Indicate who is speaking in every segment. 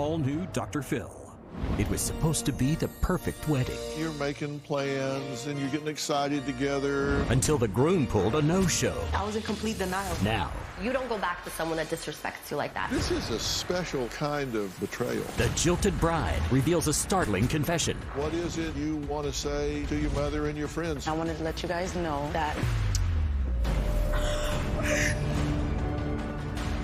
Speaker 1: all-new Dr. Phil. It was supposed to be the perfect wedding.
Speaker 2: You're making plans and you're getting excited together.
Speaker 1: Until the groom pulled a no-show.
Speaker 3: I was in complete denial.
Speaker 1: Now,
Speaker 4: you don't go back to someone that disrespects you like that.
Speaker 2: This is a special kind of betrayal.
Speaker 1: the jilted bride reveals a startling confession.
Speaker 2: What is it you want to say to your mother and your friends?
Speaker 3: I wanted to let you guys know that.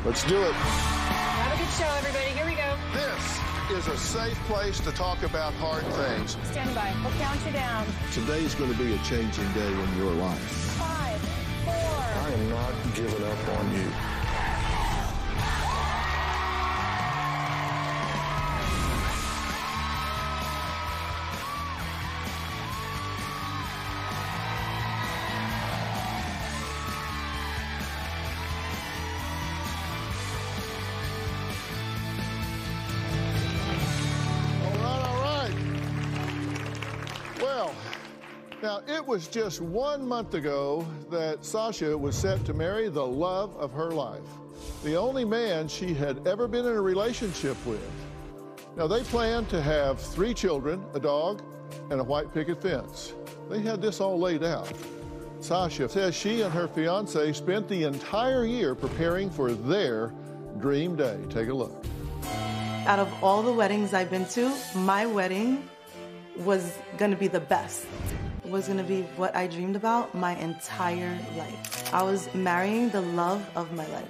Speaker 2: Let's do it.
Speaker 5: Have a good show, everybody. Here we go.
Speaker 2: This is a safe place to talk about hard things.
Speaker 5: Stand by. We'll count you down.
Speaker 2: Today's going to be a changing day in your life.
Speaker 5: 5, 4.
Speaker 2: I am not giving up on you. Now, it was just 1 month ago that Sasha was set to marry the love of her life, the only man she had ever been in a relationship with. Now, they planned to have 3 children, a dog, and a white picket fence. They had this all laid out. Sasha says she and her fiance spent the entire year preparing for their dream day. Take a look.
Speaker 3: Out of all the weddings I've been to, my wedding was gonna be the best. It was gonna be what I dreamed about my entire life. I was marrying the love of my life.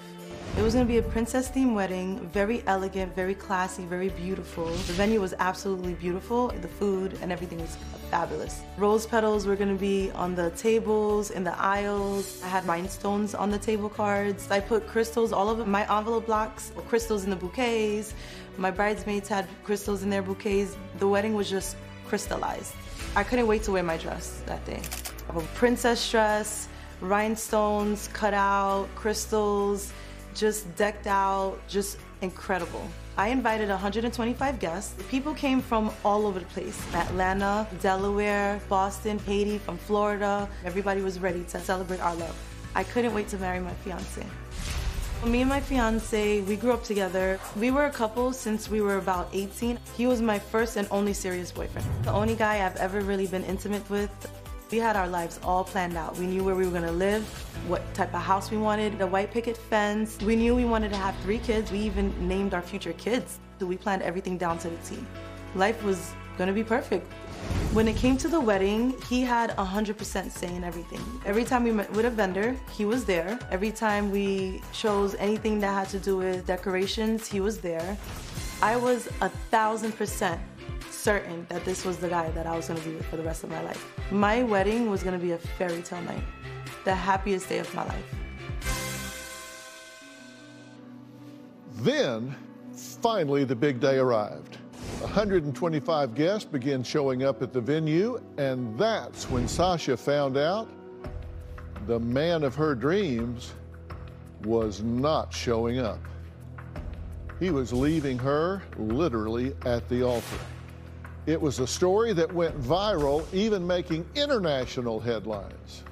Speaker 3: It was gonna be a princess-themed wedding, very elegant, very classy, very beautiful. The venue was absolutely beautiful. The food and everything was fabulous. Rose petals were gonna be on the tables, in the aisles. I had rhinestones on the table cards. I put crystals all over my envelope blocks, crystals in the bouquets. My bridesmaids had crystals in their bouquets. The wedding was just crystallized. I couldn't wait to wear my dress that day. A princess dress, rhinestones cut out, crystals, just decked out, just incredible. I invited 125 guests. People came from all over the place. Atlanta, Delaware, Boston, Haiti, from Florida. Everybody was ready to celebrate our love. I couldn't wait to marry my fiancé. Me and my fiance, we grew up together. We were a couple since we were about 18. He was my first and only serious boyfriend. The only guy I've ever really been intimate with. We had our lives all planned out. We knew where we were gonna live, what type of house we wanted, the white picket fence. We knew we wanted to have 3 kids. We even named our future kids. So we planned everything down to the T. Life was gonna be perfect. When it came to the wedding, he had 100% say in everything. Every time we met with a vendor, he was there. Every time we chose anything that had to do with decorations, he was there. I was 1000% certain that this was the guy that I was gonna be with for the rest of my life. My wedding was gonna be a fairy tale night, the happiest day of my life.
Speaker 2: Then, finally, the big day arrived. 125 guests began showing up at the venue, and that's when Sasha found out the man of her dreams was not showing up. He was leaving her literally at the altar. It was a story that went viral, even making international headlines.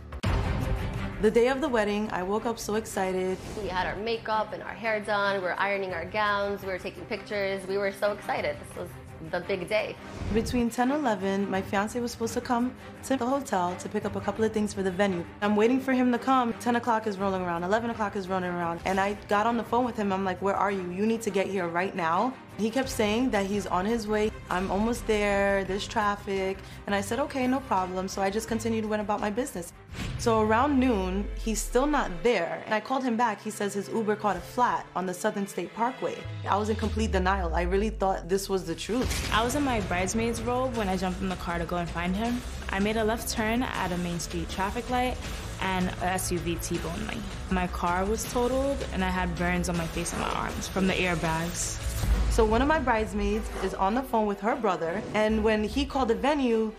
Speaker 3: The day of the wedding, I woke up so excited.
Speaker 4: We had our makeup and our hair done. We were ironing our gowns. We were taking pictures. We were so excited. This was the big day.
Speaker 3: Between 10 and 11, my fiance was supposed to come to the hotel to pick up a couple of things for the venue. I'm waiting for him to come. 10 o'clock is rolling around, 11 o'clock is rolling around, and I got on the phone with him. I'm like, where are you? You need to get here right now. He kept saying that he's on his way. I'm almost there, there's traffic. And I said, okay, no problem. So I just continued, went about my business. So around noon, he's still not there. And I called him back. He says his Uber caught a flat on the Southern State Parkway. I was in complete denial. I really thought this was the truth.
Speaker 6: I was in my bridesmaid's robe when I jumped in the car to go and find him. I made a left turn at a Main Street traffic light and a SUV T-boned me. My car was totaled and I had burns on my face and my arms from the airbags.
Speaker 3: So one of my bridesmaids is on the phone with her brother, and when he called the venue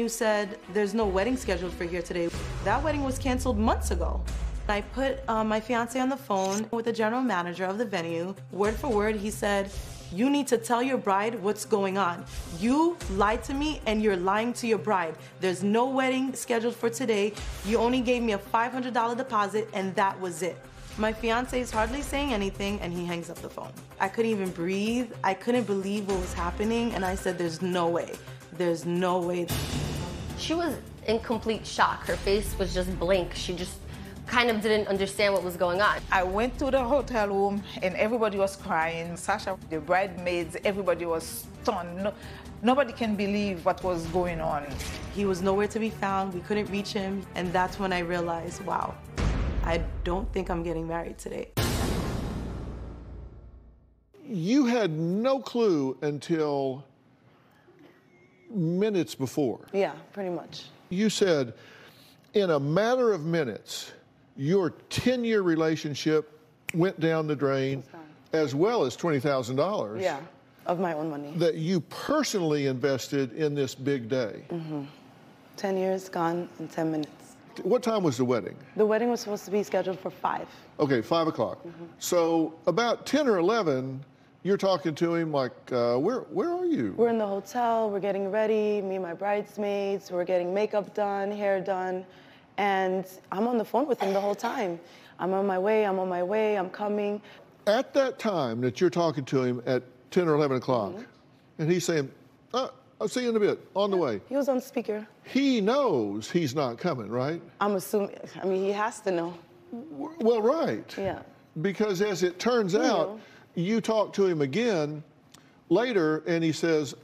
Speaker 3: said, there's no wedding scheduled for here today. That wedding was canceled months ago. I put my fiance on the phone with the general manager of the venue. Word for word, he said, you need to tell your bride what's going on. You lied to me and you're lying to your bride. There's no wedding scheduled for today. You only gave me a $500 deposit and that was it. My fiance is hardly saying anything, and he hangs up the phone. I couldn't even breathe. I couldn't believe what was happening, and I said, there's no way. There's no way.
Speaker 4: She was in complete shock. Her face was just blank. She just kind of didn't understand what was going on.
Speaker 7: I went to the hotel room, and everybody was crying. Sasha, the bridesmaids, everybody was stunned. Nobody can believe what was going on.
Speaker 3: He was nowhere to be found. We couldn't reach him, and that's when I realized, wow, I don't think I'm getting married today.
Speaker 2: You had no clue until minutes before.
Speaker 3: Yeah, pretty much.
Speaker 2: You said, in a matter of minutes, your 10-year relationship went down the drain, as well as $20,000.
Speaker 3: Yeah, of my own money.
Speaker 2: That you personally invested in this big day.
Speaker 3: 10 years gone in 10 minutes.
Speaker 2: What time was the wedding?
Speaker 3: The wedding was supposed to be scheduled for 5.
Speaker 2: Okay, 5 o'clock. So about 10 or 11, you're talking to him like, where are you?
Speaker 3: We're in the hotel, we're getting ready, me and my bridesmaids, we're getting makeup done, hair done, and I'm on the phone with him the whole time. I'm on my way, I'm coming.
Speaker 2: At that time that you're talking to him at 10 or 11 o'clock, and he's saying, I'll see you in a bit, on the way.
Speaker 3: He was on speaker.
Speaker 2: He knows he's not coming, right?
Speaker 3: I'm assuming, I mean, he has to know.
Speaker 2: Well, right.
Speaker 3: Yeah.
Speaker 2: Because as it turns out, you talk to him again later, and he says,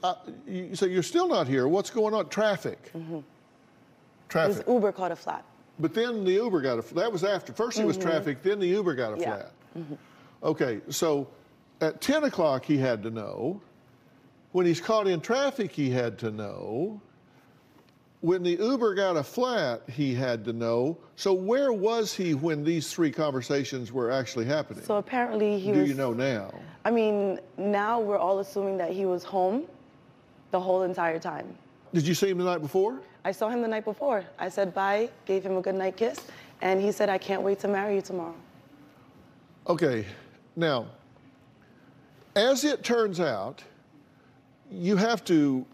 Speaker 2: you say, you're still not here. What's going on? Traffic. Traffic.
Speaker 3: His Uber caught a flat.
Speaker 2: But then the Uber got a, that was after. First it was traffic, then the Uber got a flat. Okay, so at 10 o'clock he had to know. When he's caught in traffic, he had to know. When the Uber got a flat, he had to know. So where was he when these 3 conversations were actually happening?
Speaker 3: So apparently he was...
Speaker 2: Do you know now?
Speaker 3: I mean, now we're all assuming that he was home the whole entire time.
Speaker 2: Did you see him the night before?
Speaker 3: I saw him the night before. I said bye, gave him a good night kiss, and he said, I can't wait to marry you tomorrow.
Speaker 2: Okay, now, as it turns out, you have to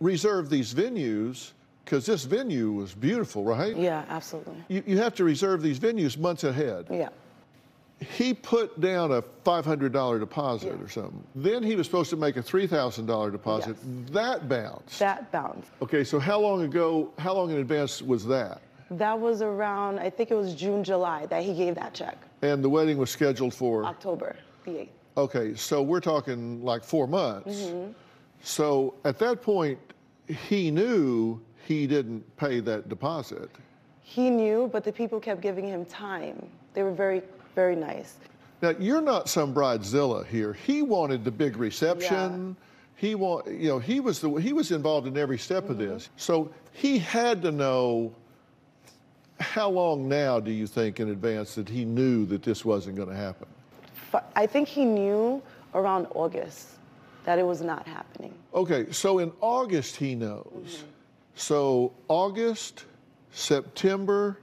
Speaker 2: reserve these venues, because this venue was beautiful, right?
Speaker 3: Yeah, absolutely.
Speaker 2: You have to reserve these venues months ahead.
Speaker 3: Yeah.
Speaker 2: He put down a $500 deposit or something. Then he was supposed to make a $3,000 deposit.
Speaker 3: Yes.
Speaker 2: That bounced.
Speaker 3: That bounced.
Speaker 2: Okay, so how long in advance was that?
Speaker 3: That was around, I think it was June, July that he gave that check.
Speaker 2: And the wedding was scheduled for?
Speaker 3: October the 8th.
Speaker 2: Okay, so we're talking like 4 months. So at that point, he knew he didn't pay that deposit.
Speaker 3: He knew, but the people kept giving him time. They were very, very nice.
Speaker 2: Now, you're not some bridezilla here. He wanted the big reception. He he was involved in every step of this. So he had to know. How long now do you think in advance that he knew that this wasn't going to happen?
Speaker 3: I think he knew around August that it was not happening.
Speaker 2: Okay, so in August he knows. So August, September,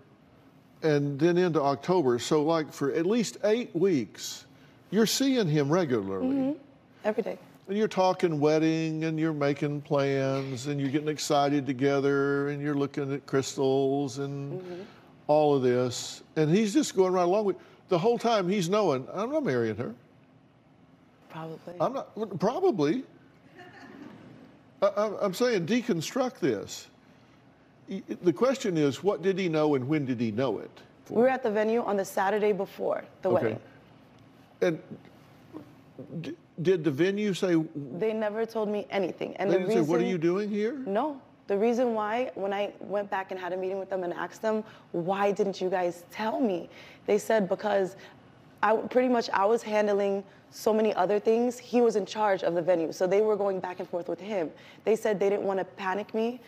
Speaker 2: and then into October. So like for at least 8 weeks, you're seeing him regularly.
Speaker 3: Every day.
Speaker 2: And you're talking wedding, and you're making plans, and you're getting excited together, and you're looking at crystals and all of this. And he's just going right along with the whole time he's knowing, I'm not marrying her.
Speaker 3: Probably.
Speaker 2: I'm not, probably. I'm saying deconstruct this. The question is, what did he know and when did he know it?
Speaker 3: We were at the venue on the Saturday before the wedding.
Speaker 2: And did the venue say?
Speaker 3: They never told me anything. And
Speaker 2: They
Speaker 3: the
Speaker 2: didn't
Speaker 3: reason,
Speaker 2: say, what are you doing here?
Speaker 3: No. The reason why, when I went back and had a meeting with them and asked them, why didn't you guys tell me? They said, because I was handling so many other things. He was in charge of the venue. So they were going back and forth with him. They said they didn't want to panic me.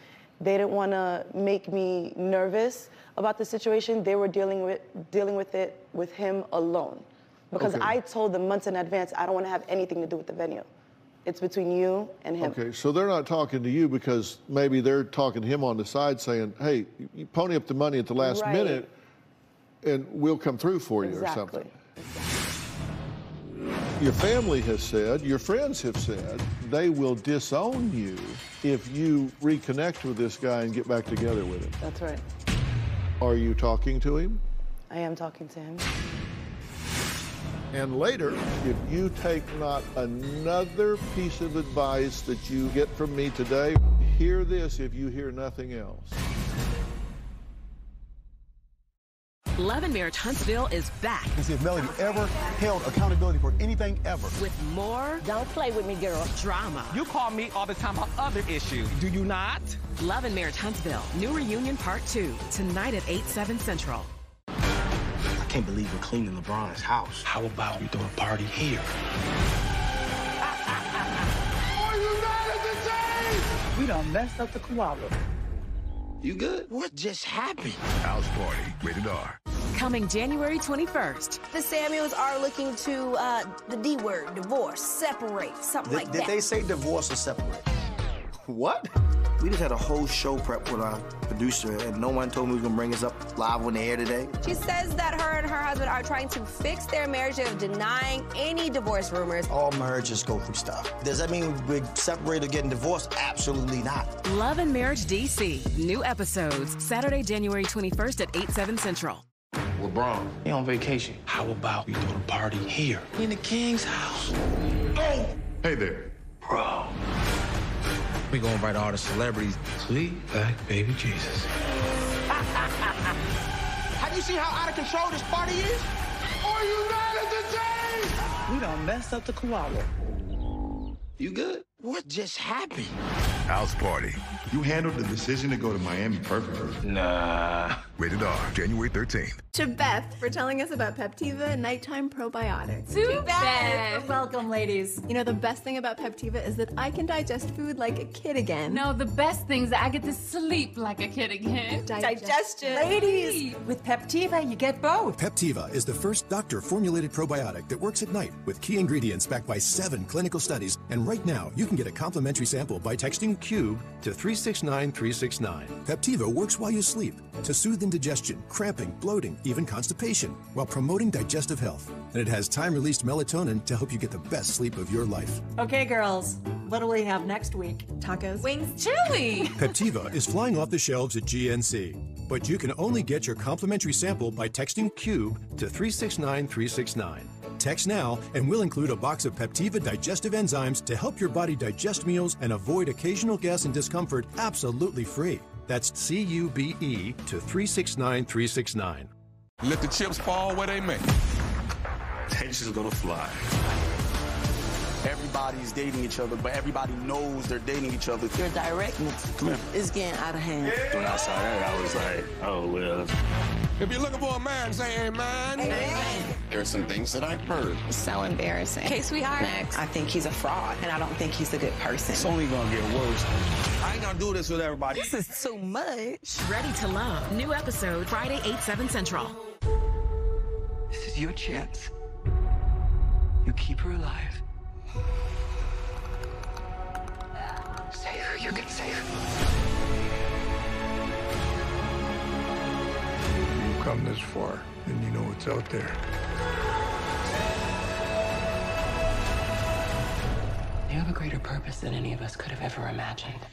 Speaker 3: They didn't want to make me nervous about the situation. They were dealing with it with him alone. Because I told them months in advance, I don't want to have anything to do with the venue. It's between you and him.
Speaker 2: Okay, so they're not talking to you because maybe they're talking to him on the side saying, hey, you pony up the money at the last minute and we'll come through for you or something. Your family has said, your friends have said, they will disown you if you reconnect with this guy and get back together with him.
Speaker 3: That's right.
Speaker 2: Are you talking to him?
Speaker 3: I am talking to him.
Speaker 2: And later, if you take not another piece of advice that you get from me today, hear this if you hear nothing else.
Speaker 8: Love and Marriage Huntsville is back.
Speaker 9: And see if Melody ever held accountability for anything ever.
Speaker 8: With more...
Speaker 5: Don't play with me, girl.
Speaker 8: ...drama.
Speaker 10: You call me all the time about other issues. Do you not?
Speaker 8: Love and Marriage Huntsville. New Reunion Part 2. Tonight at 8/7 Central.
Speaker 11: I can't believe we're cleaning LeBron's house.
Speaker 1: How about we throw a party here?
Speaker 2: Are you mad at the Jays?
Speaker 7: We done messed up the koala.
Speaker 11: You good? What just happened?
Speaker 1: House Party, rated R.
Speaker 8: Coming January 21st.
Speaker 5: The Samuels are looking to the D word, divorce, separate, something like that.
Speaker 11: Did they say divorce or separate? What? We just had a whole show prep with our producer, and no one told me we were gonna bring us up live on the air today.
Speaker 5: She says that her and her husband are trying to fix their marriage of denying any divorce rumors.
Speaker 11: All marriages go through stuff. Does that mean we're separated or getting divorced? Absolutely not.
Speaker 8: Love and Marriage DC. New episodes. Saturday, January 21st at 8/7 Central.
Speaker 11: LeBron, he on vacation.
Speaker 1: How about we throw a party here?
Speaker 11: In the King's house.
Speaker 2: Oh! Hey there.
Speaker 1: Bro. We gonna invite all the celebrities. Sweet back baby Jesus.
Speaker 11: Have you seen how out of control this party is?
Speaker 2: Are you mad at the Jays?
Speaker 7: We done messed up the koala.
Speaker 11: You good? What just happened?
Speaker 1: House Party.
Speaker 12: You handled the decision to go to Miami perfectly.
Speaker 1: Nah. Rated R, January 13th.
Speaker 13: To Beth for telling us about Peptiva Nighttime Probiotics.
Speaker 5: To Beth.
Speaker 13: Welcome, ladies. You know, the best thing about Peptiva is that I can digest food like a kid again.
Speaker 14: No, the best thing is that I get to sleep like a kid again.
Speaker 13: Digestion.
Speaker 5: Ladies, with Peptiva, you get both.
Speaker 15: Peptiva is the first doctor-formulated probiotic that works at night with key ingredients backed by 7 clinical studies. And right now, you can get a complimentary sample by texting CUBE to 369369. Peptiva works while you sleep to soothe indigestion, cramping, bloating, even constipation, while promoting digestive health. And it has time-released melatonin to help you get the best sleep of your life.
Speaker 5: Okay, girls, what do we have next week?
Speaker 13: Tacos.
Speaker 14: Wings chili.
Speaker 15: Peptiva is flying off the shelves at GNC, but you can only get your complimentary sample by texting CUBE to 369369. Text now, and we'll include a box of Peptiva digestive enzymes to help your body digest meals and avoid occasional gas and discomfort absolutely free. That's CUBE to 369369.
Speaker 1: Let the chips fall where they may.
Speaker 12: Tension's gonna fly.
Speaker 11: Everybody's dating each other, but everybody knows they're dating each other.
Speaker 5: Your directness is getting out of hand.
Speaker 12: When I saw that, I was like, oh, well.
Speaker 1: If you're looking for a man, say amen.
Speaker 5: Amen.
Speaker 12: There are some things that I've heard.
Speaker 13: So embarrassing.
Speaker 5: Okay, sweetheart. Next.
Speaker 7: I think he's a fraud, and I don't think he's a good person.
Speaker 11: It's only gonna get worse. I ain't gonna do this with everybody.
Speaker 5: This is too much.
Speaker 8: Ready to Love. New episode Friday, 8/7 Central.
Speaker 10: This is your chance. You keep her alive. Save her. You can save her.
Speaker 12: You come this far, then you know what's out there.
Speaker 10: You have a greater purpose than any of us could have ever imagined.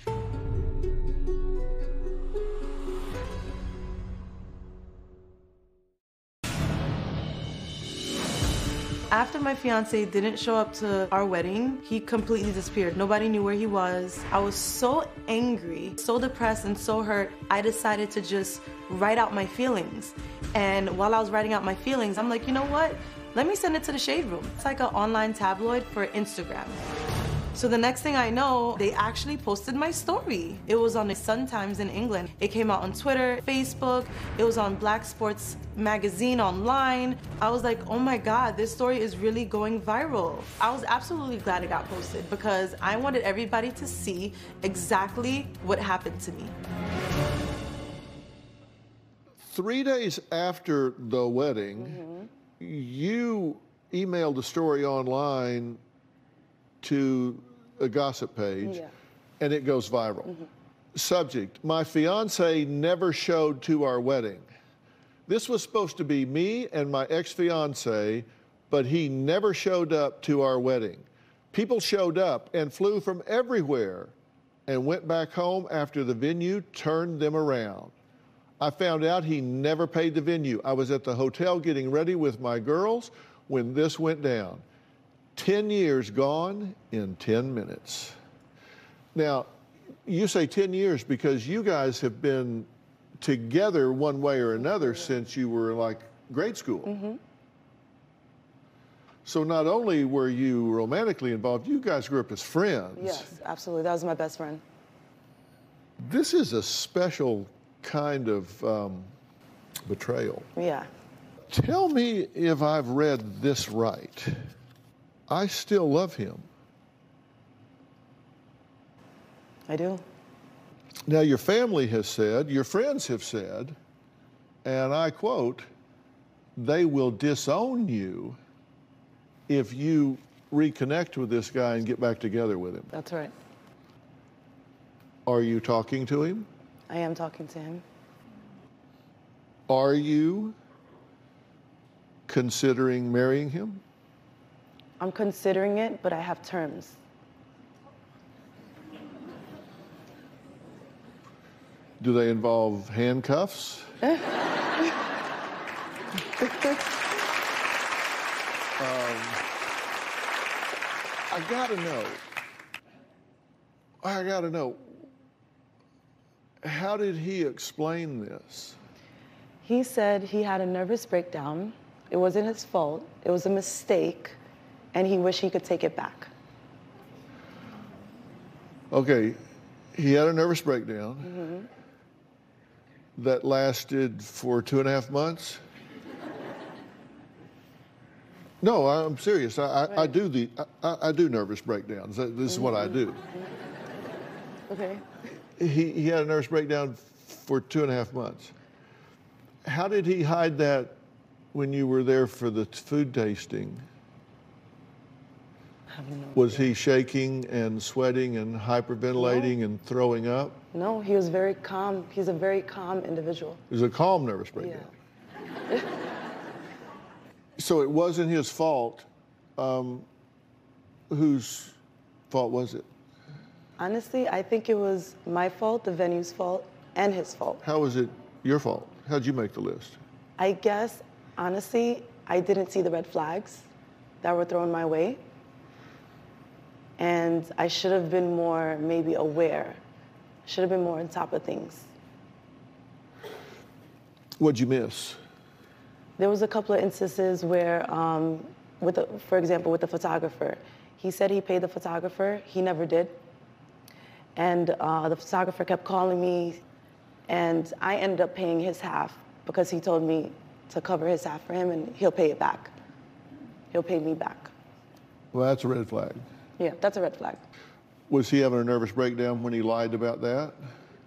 Speaker 3: After my fiance didn't show up to our wedding, he completely disappeared. Nobody knew where he was. I was so angry, so depressed, and so hurt. I decided to just write out my feelings. And while I was writing out my feelings, I'm like, you know what? Let me send it to the Shade Room. It's like an online tabloid for Instagram. So the next thing I know, they actually posted my story. It was on the Sun Times in England. It came out on Twitter, Facebook. It was on Black Sports Magazine online. I was like, oh my God, this story is really going viral. I was absolutely glad it got posted because I wanted everybody to see exactly what happened to me.
Speaker 2: 3 days after the wedding, you emailed a story online to a gossip page, and it goes viral. Subject, my fiance never showed to our wedding. This was supposed to be me and my ex-fiance, but he never showed up to our wedding. People showed up and flew from everywhere and went back home after the venue turned them around. I found out he never paid the venue. I was at the hotel getting ready with my girls when this went down. 10 years gone in 10 minutes. Now, you say 10 years because you guys have been together one way or another since you were like grade school.
Speaker 3: Mm-hmm.
Speaker 2: So not only were you romantically involved, you guys grew up as friends.
Speaker 3: Yes, absolutely. That was my best friend.
Speaker 2: This is a special kind of betrayal.
Speaker 3: Yeah.
Speaker 2: Tell me if I've read this right. I still love him.
Speaker 3: I do.
Speaker 2: Now, your family has said, your friends have said, and I quote, they will disown you if you reconnect with this guy and get back together with him.
Speaker 3: That's right.
Speaker 2: Are you talking to him?
Speaker 3: I am talking to him.
Speaker 2: Are you considering marrying him?
Speaker 3: I'm considering it, but I have terms.
Speaker 2: Do they involve handcuffs? I gotta know, how did he explain this?
Speaker 3: He said he had a nervous breakdown. It wasn't his fault. It was a mistake, and he wished he could take it back.
Speaker 2: Okay, he had a nervous breakdown.
Speaker 3: Mm-hmm.
Speaker 2: That lasted for 2.5 months? No, I'm serious. I do nervous breakdowns. This is what I do.
Speaker 3: Okay.
Speaker 2: He had a nervous breakdown for 2.5 months. How did he hide that when you were there for the food tasting? Was he shaking and sweating and hyperventilating and throwing up?
Speaker 3: No, he was very calm. He's a very calm individual.
Speaker 2: It was a calm nervous breakdown. Yeah. So it wasn't his fault. Whose fault was it?
Speaker 3: Honestly, I think it was my fault, the venue's fault, and his fault.
Speaker 2: How was it your fault? How'd you make the list?
Speaker 3: I guess, honestly, I didn't see the red flags that were thrown my way. And I should have been more, maybe, aware. Should have been more on top of things.
Speaker 2: What'd you miss?
Speaker 3: There was a couple of instances where, for example, with the photographer, he said he paid the photographer. He never did. And the photographer kept calling me, and I ended up paying his half because he told me to cover his half for him, and he'll pay it back. He'll pay me back.
Speaker 2: Well, that's a red flag.
Speaker 3: Yeah, that's a red flag.
Speaker 2: Was he having a nervous breakdown when he lied about that?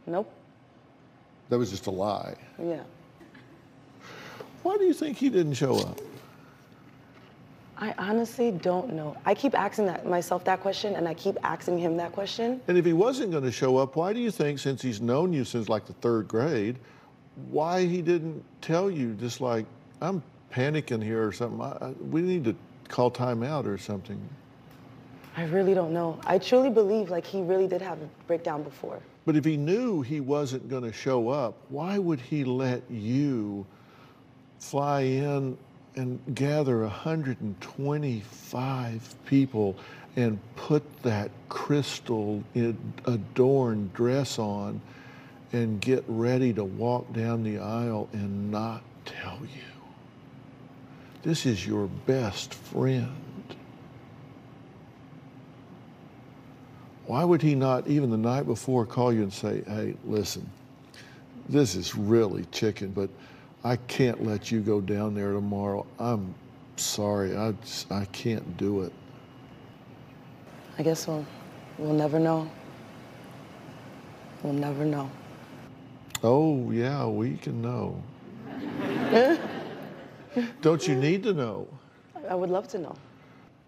Speaker 3: Nope.
Speaker 2: That was just a lie.
Speaker 3: Yeah.
Speaker 2: Why do you think he didn't show up?
Speaker 3: I honestly don't know. I keep asking myself that question, and I keep asking him that question.
Speaker 2: And if he wasn't going to show up, why do you think, since he's known you since like the 3rd grade, why he didn't tell you, just like, I'm panicking here or something, we need to call time out or something?
Speaker 3: I really don't know. I truly believe like he really did have a breakdown before.
Speaker 2: But if he knew he wasn't going to show up, why would he let you fly in and gather 125 people and put that crystal adorned dress on and get ready to walk down the aisle and not tell you? This is your best friend. Why would he not, even the night before, call you and say, hey, listen, this is really chicken, but I can't let you go down there tomorrow. I'm sorry, I can't do it.
Speaker 3: I guess we'll never know. We'll never know.
Speaker 2: Oh, yeah, we can know. Don't you need to know?
Speaker 3: I would love to know.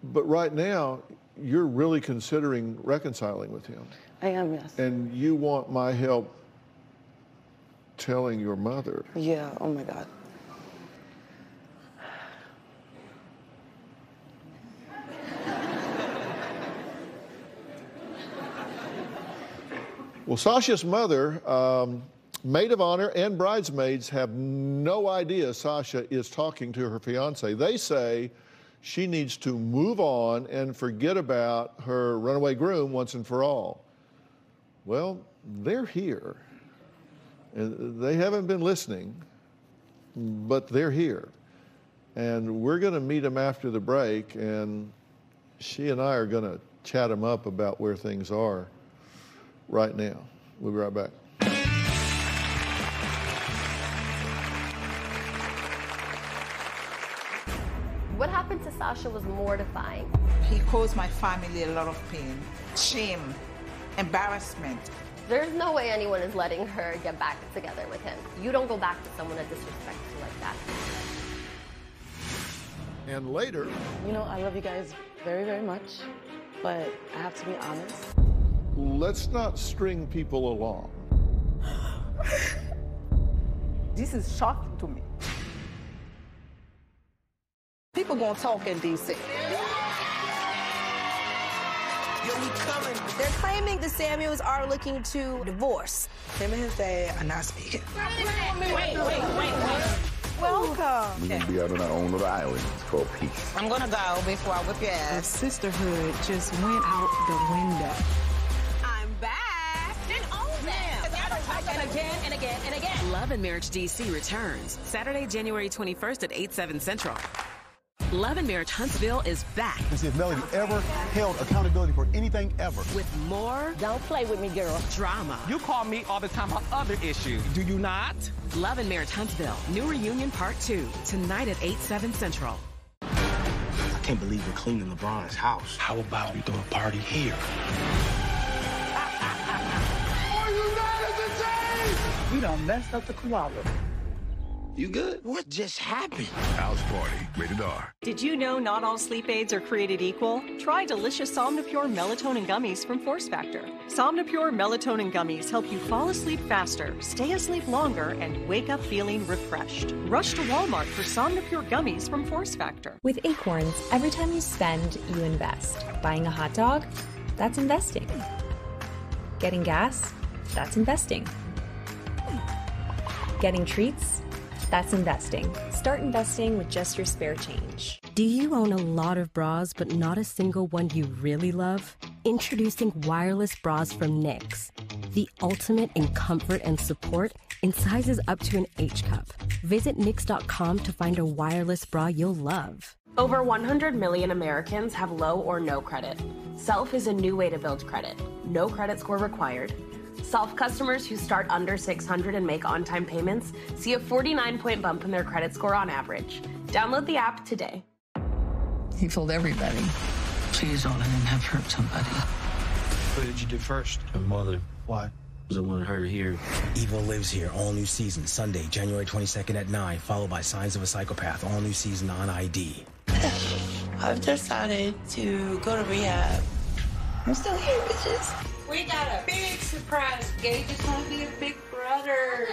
Speaker 2: But right now, you're really considering reconciling with him.
Speaker 3: I am, yes.
Speaker 2: And you want my help telling your mother.
Speaker 3: Yeah, oh my God.
Speaker 2: Well, Sasha's mother Maid of honor and bridesmaids have no idea Sasha is talking to her fiance. They say she needs to move on and forget about her runaway groom once and for all. Well, they're here. And they haven't been listening, but they're here. And we're going to meet them after the break, and she and I are going to chat them up about where things are right now. We'll be right back.
Speaker 4: What happened to Sasha was mortifying.
Speaker 7: He caused my family a lot of pain, shame, embarrassment.
Speaker 4: There's no way anyone is letting her get back together with him. You don't go back to someone that disrespects you like that.
Speaker 2: And later...
Speaker 3: You know, I love you guys very, very much, but I have to be honest.
Speaker 2: Let's not string people along.
Speaker 7: This is shocking to me. People gonna talk in D.C.
Speaker 5: They're claiming the Samuels are looking to divorce.
Speaker 7: Him and his dad are not speaking.
Speaker 5: Wait. Welcome.
Speaker 16: We're gonna be out on our own little island. It's called peace.
Speaker 7: I'm gonna go before I whip your ass.
Speaker 17: The sisterhood just went out the window.
Speaker 5: I'm back. Then own them.
Speaker 8: And again, and again, and again. Love and Marriage DC returns Saturday, January 21st at 8/7 Central. Love and Marriage Huntsville is back.
Speaker 9: To see if Melody ever held accountability for anything ever.
Speaker 8: With more...
Speaker 18: Don't play with me, girl.
Speaker 8: ...drama.
Speaker 19: You call me all the time about other issues. Do you not?
Speaker 8: Love and Marriage Huntsville. New Reunion Part 2. Tonight at 8/7 Central.
Speaker 11: I can't believe we're cleaning LeBron's house.
Speaker 1: How about we throw a party here?
Speaker 2: Are you mad at the team?
Speaker 7: You done messed up the koala.
Speaker 11: You good? What just happened?
Speaker 12: House Party, rated R.
Speaker 20: Did you know not all sleep aids are created equal? Try delicious Somnipure Melatonin Gummies from Force Factor. Somnipure Melatonin Gummies help you fall asleep faster, stay asleep longer, and wake up feeling refreshed. Rush to Walmart for Somnipure Gummies from Force Factor.
Speaker 21: With Acorns, every time you spend, you invest. Buying a hot dog? That's investing. Getting gas? That's investing. Getting treats? That's investing. Start investing with just your spare change.
Speaker 22: Do you own a lot of bras but not a single one you really love? Introducing wireless bras from NYX. The ultimate in comfort and support in sizes up to an H cup. Visit NYX.com to find a wireless bra you'll love.
Speaker 23: Over 100 million Americans have low or no credit. Self is a new way to build credit. No credit score required. Self customers who start under 600 and make on-time payments see a 49-point bump in their credit score on average. Download the app today.
Speaker 10: He told everybody. Please don't let him have hurt somebody.
Speaker 1: What did you do first? Her mother. Why? Because I wanted her to hear.
Speaker 24: Evil Lives Here, all new season, Sunday, January 22nd at 9, followed by Signs of a Psychopath, all new season on ID.
Speaker 18: I've decided to go to rehab. I'm still here, bitches. We got a big surprise. Gage is gonna be a big brother.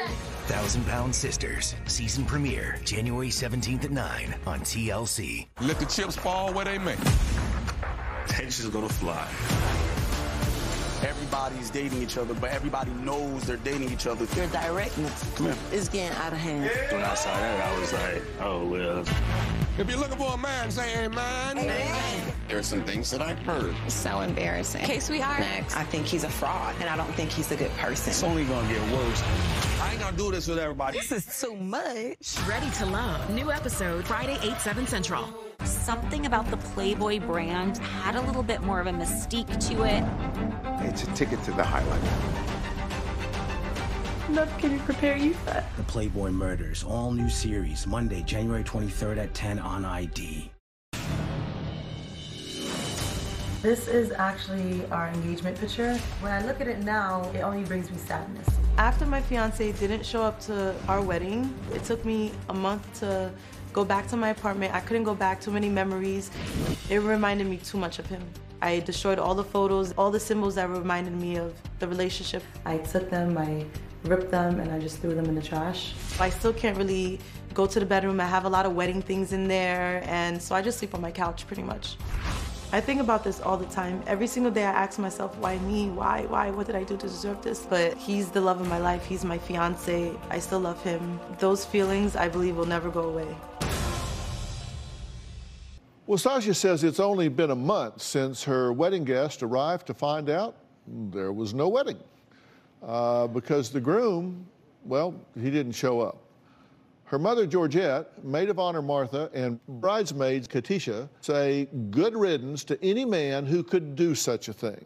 Speaker 25: 1,000-Pound Sisters, season premiere, January 17th at 9 on TLC.
Speaker 12: Let the chips fall where they may. Tension's gonna fly.
Speaker 11: Everybody's dating each other, but everybody knows they're dating each other.
Speaker 18: Your directness is getting out of hand.
Speaker 12: When I saw that, I was like, oh, well. If you're looking for a man, say amen.
Speaker 18: Amen.
Speaker 12: There are some things that I've heard.
Speaker 26: It's so embarrassing.
Speaker 18: Okay, sweetheart.
Speaker 26: Next. I think he's a fraud, and I don't think he's a good person.
Speaker 11: It's only gonna get worse. I ain't gonna do this with everybody.
Speaker 18: This is too much.
Speaker 8: Ready to Love. New episode Friday, 8/7 Central.
Speaker 27: Something about the Playboy brand had a little bit more of a mystique to it.
Speaker 16: It's a ticket to the highlight.
Speaker 27: Love can prepare you for that.
Speaker 24: The Playboy Murders, all new series, Monday, January 23rd at 10 on ID.
Speaker 3: This is actually our engagement picture. When I look at it now, it only brings me sadness. After my fiance didn't show up to our wedding, it took me a month to go back to my apartment. I couldn't go back, too many memories. It reminded me too much of him. I destroyed all the photos, all the symbols that reminded me of the relationship. I took them, I ripped them, and I just threw them in the trash. I still can't really go to the bedroom. I have a lot of wedding things in there, and so I just sleep on my couch pretty much. I think about this all the time. Every single day I ask myself, why me? Why? What did I do to deserve this? But he's the love of my life. He's my fiancé. I still love him. Those feelings, I believe, will never go away.
Speaker 2: Well, Sasha says it's only been a month since her wedding guest arrived to find out there was no wedding because the groom, well, he didn't show up. Her mother, Georgette, maid of honor Martha, and bridesmaids Katisha say good riddance to any man who could do such a thing.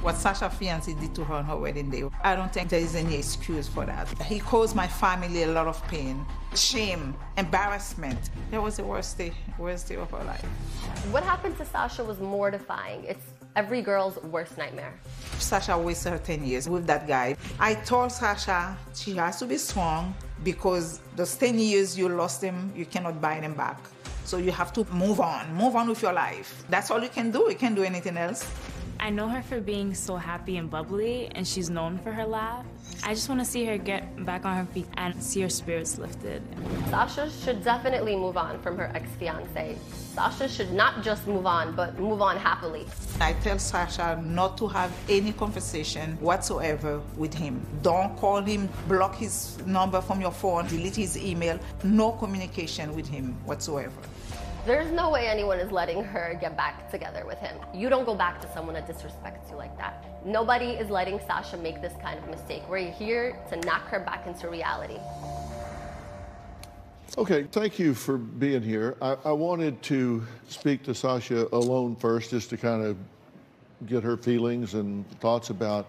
Speaker 7: What Sasha fiancé did to her on her wedding day, I don't think there is any excuse for that. He caused my family a lot of pain, shame, embarrassment. That was the worst day of her life.
Speaker 4: What happened to Sasha was mortifying. It's every girl's worst nightmare.
Speaker 7: Sasha wasted her 10 years with that guy. I told Sasha she has to be strong because those 10 years you lost him, you cannot buy them back. So you have to move on with your life. That's all you can do. You can't do anything else.
Speaker 5: I know her for being so happy and bubbly, and she's known for her laugh. I just want to see her get back on her feet and see her spirits lifted.
Speaker 4: Sasha should definitely move on from her ex-fiancé. Sasha should not just move on, but move on happily.
Speaker 7: I tell Sasha not to have any conversation whatsoever with him. Don't call him, block his number from your phone, delete his email. No communication with him whatsoever.
Speaker 4: There's no way anyone is letting her get back together with him. You don't go back to someone that disrespects you like that. Nobody is letting Sasha make this kind of mistake. We're here to knock her back into reality.
Speaker 2: Okay, thank you for being here. I wanted to speak to Sasha alone first, just to kind of get her feelings and thoughts about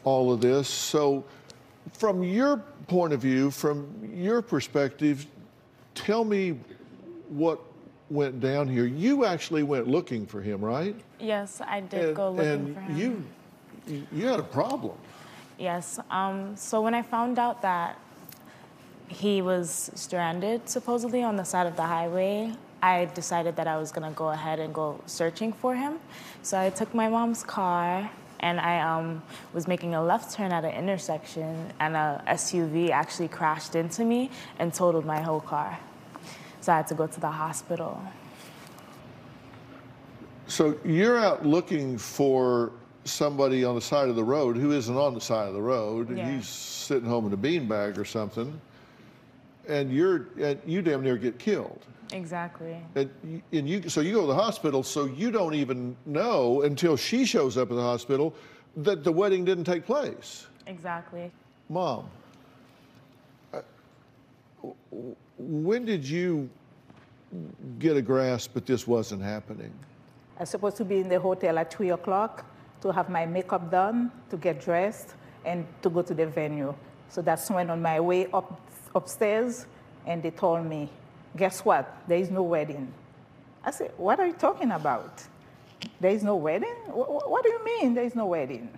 Speaker 2: all of this. So from your point of view, from your perspective, tell me what went down here. You actually went looking for him, right?
Speaker 5: Yes, I did go looking for him.
Speaker 2: And you had a problem.
Speaker 5: Yes. So when I found out that he was stranded, supposedly, on the side of the highway, I decided that I was going to go ahead and go searching for him. So I took my mom's car, and I was making a left turn at an intersection, and a SUV actually crashed into me and totaled my whole car. So I had to go to the hospital.
Speaker 2: So you're out looking for somebody on the side of the road who isn't on the side of the road.
Speaker 5: Yeah.
Speaker 2: He's sitting home in a beanbag or something, and you damn near get killed.
Speaker 5: Exactly.
Speaker 2: So you go to the hospital, so you don't even know until she shows up at the hospital that the wedding didn't take place.
Speaker 5: Exactly.
Speaker 2: Mom, when did you get a grasp that this wasn't happening?
Speaker 6: I was supposed to be in the hotel at 3 o'clock to have my makeup done, to get dressed, and to go to the venue. So that's when on my way upstairs, and they told me, guess what? There is no wedding. I said, what are you talking about? There is no wedding? What do you mean there is no wedding?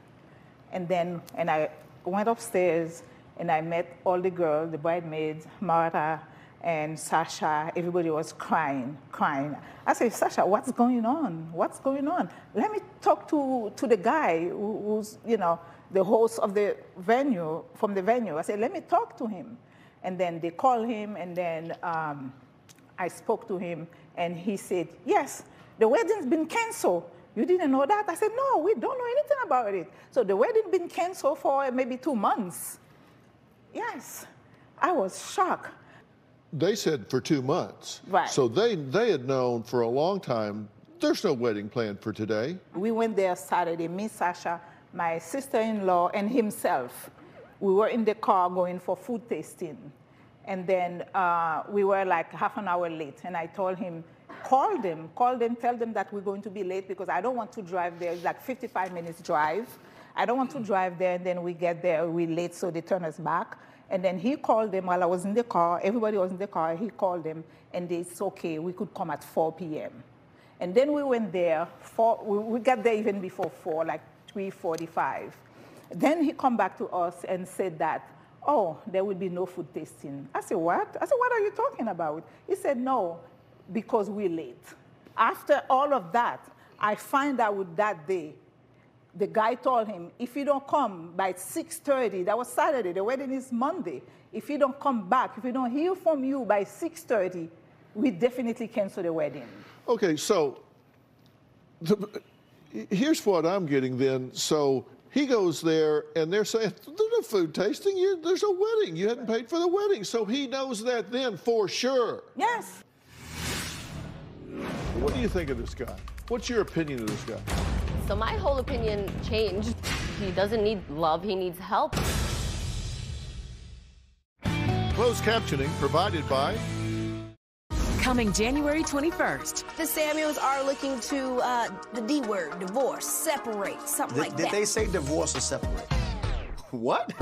Speaker 6: And I went upstairs, and I met all the girls, the bridesmaids, Martha and Sasha. Everybody was crying. I said, Sasha, what's going on? What's going on? Let me talk to the guy who's, the host of the venue, from the venue. I said, let me talk to him. And then they called him, and then I spoke to him, and he said, yes, the wedding's been canceled. You didn't know that? I said, no, we don't know anything about it. So the wedding been canceled for maybe 2 months. Yes, I was shocked.
Speaker 2: They said for 2 months.
Speaker 6: Right.
Speaker 2: So they had known for a long time, there's no wedding planned for today.
Speaker 6: We went there Saturday, me, Sasha, my sister-in-law, and himself. We were in the car going for food tasting. And then we were like half an hour late. And I told him, call them, tell them that we're going to be late because I don't want to drive there. It's like 55 minutes drive. I don't want to drive there, and then we get there, we're late, so they turn us back. And then he called them while I was in the car. Everybody was in the car. He called them, and they said, okay, we could come at 4 p.m. And then we went there. We got there even before 4, like 3:45. Then he come back to us and said that, oh, there will be no food tasting. I said, what? I said, what are you talking about? He said, no, because we're late. After all of that, I find out that day, the guy told him, if you don't come by 6:30, that was Saturday, the wedding is Monday. If you don't come back, if we don't hear from you by 6:30, we definitely cancel the wedding.
Speaker 2: Okay, so Here's what I'm getting then. So he goes there, and they're saying, there's no food tasting. There's a wedding. You hadn't paid for the wedding. So he knows that then for sure.
Speaker 6: Yes.
Speaker 2: What do you think of this guy? What's your opinion of this guy?
Speaker 4: So my whole opinion changed. He doesn't need love. He needs help.
Speaker 2: Closed captioning provided by...
Speaker 8: Coming January 21st.
Speaker 9: The Samuels are looking to the D word, divorce, separate, something like that.
Speaker 11: Did they say divorce or separate? What?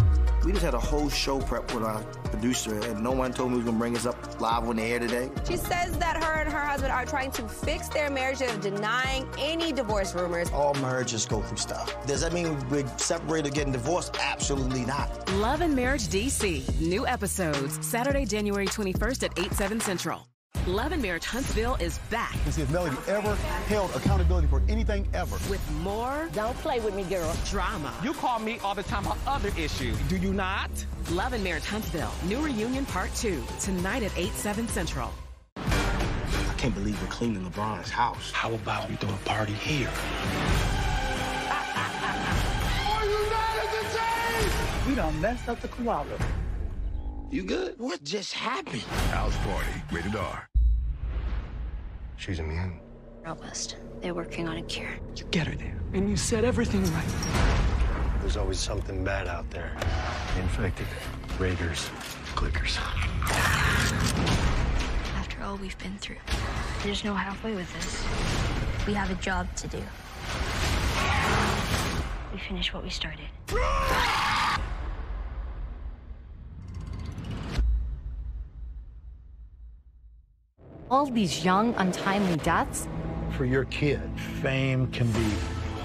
Speaker 11: We just had a whole show prep with our producer, and no one told me we was gonna bring us up live on the air today.
Speaker 9: She says that her and her husband are trying to fix their marriage and denying any divorce rumors.
Speaker 11: All marriages go through stuff. Does that mean we're separated, getting divorced? Absolutely not.
Speaker 8: Love and Marriage DC. New episodes Saturday, January 21st at 8/7 Central. Love and Marriage Huntsville is back.
Speaker 13: To see if Melody ever held accountability for anything ever.
Speaker 8: With more...
Speaker 9: Don't play with me, girl.
Speaker 8: ...drama.
Speaker 14: You call me all the time about other issues. Do you not?
Speaker 8: Love and Marriage Huntsville. New Reunion Part 2. Tonight at 8/7 Central.
Speaker 11: I can't believe we're cleaning LeBron's house.
Speaker 24: How about we throw a party here?
Speaker 12: Are you not entertained?
Speaker 6: We done messed up the koala.
Speaker 11: You good? What just happened?
Speaker 12: House party, rated R.
Speaker 10: She's immune.
Speaker 9: Almost. They're working on a cure.
Speaker 10: You get her there, and you said everything right. There's always something bad out there. Infected, raiders, clickers.
Speaker 9: After all we've been through, there's no halfway with this. We have a job to do. We finish what we started.
Speaker 15: All these young, untimely deaths?
Speaker 13: For your kid, fame can be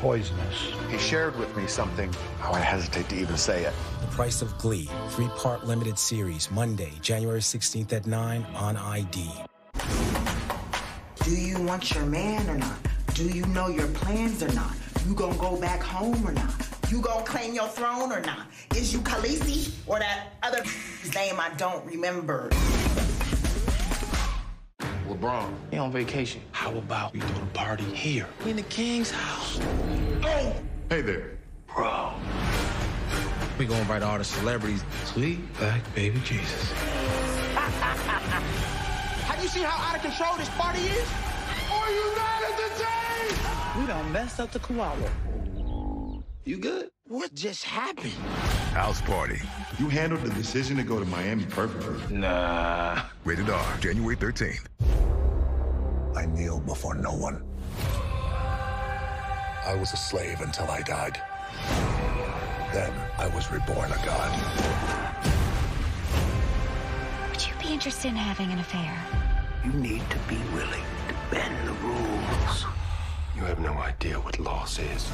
Speaker 13: poisonous.
Speaker 16: He shared with me something. Oh, I hesitate to even say it.
Speaker 24: The Price of Glee, 3-part limited series, Monday, January 16th at 9 on ID.
Speaker 7: Do you want your man or not? Do you know your plans or not? You gonna go back home or not? You gonna claim your throne or not? Is you Khaleesi or that other name I don't remember?
Speaker 24: LeBron, he on vacation. How about we throw a party here? In the king's house.
Speaker 7: Hey!
Speaker 12: Hey there.
Speaker 1: Bro. We gonna invite all the celebrities. Sweet back baby Jesus.
Speaker 11: Have you seen how out of control this party is?
Speaker 12: Are you not entertained?
Speaker 6: We done messed up the koala.
Speaker 11: You good? What just happened?
Speaker 12: House party. You handled the decision to go to Miami perfectly.
Speaker 24: Nah.
Speaker 12: Rated R, January 13th.
Speaker 16: I kneel before no one. I was a slave until I died. Then I was reborn a god.
Speaker 9: Would you be interested in having an affair?
Speaker 10: You need to be willing to bend the rules. You have no idea what loss is.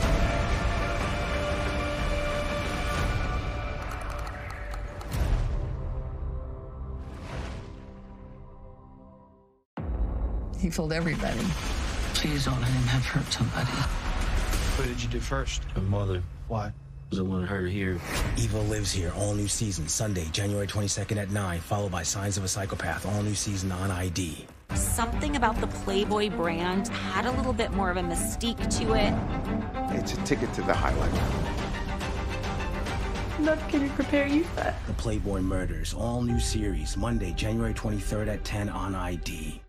Speaker 10: He fooled everybody. Please don't let him have hurt somebody.
Speaker 24: What did you do first?
Speaker 10: Her mother. Why? Because I wanted her here.
Speaker 24: Evil Lives Here, all new season, Sunday, January 22nd at 9, followed by Signs of a Psychopath, all new season on ID.
Speaker 27: Something about the Playboy brand had a little bit more of a mystique to it.
Speaker 16: It's a ticket to the highlight.
Speaker 27: Love can prepare you for that.
Speaker 24: The Playboy Murders, all new series, Monday, January 23rd at 10 on ID.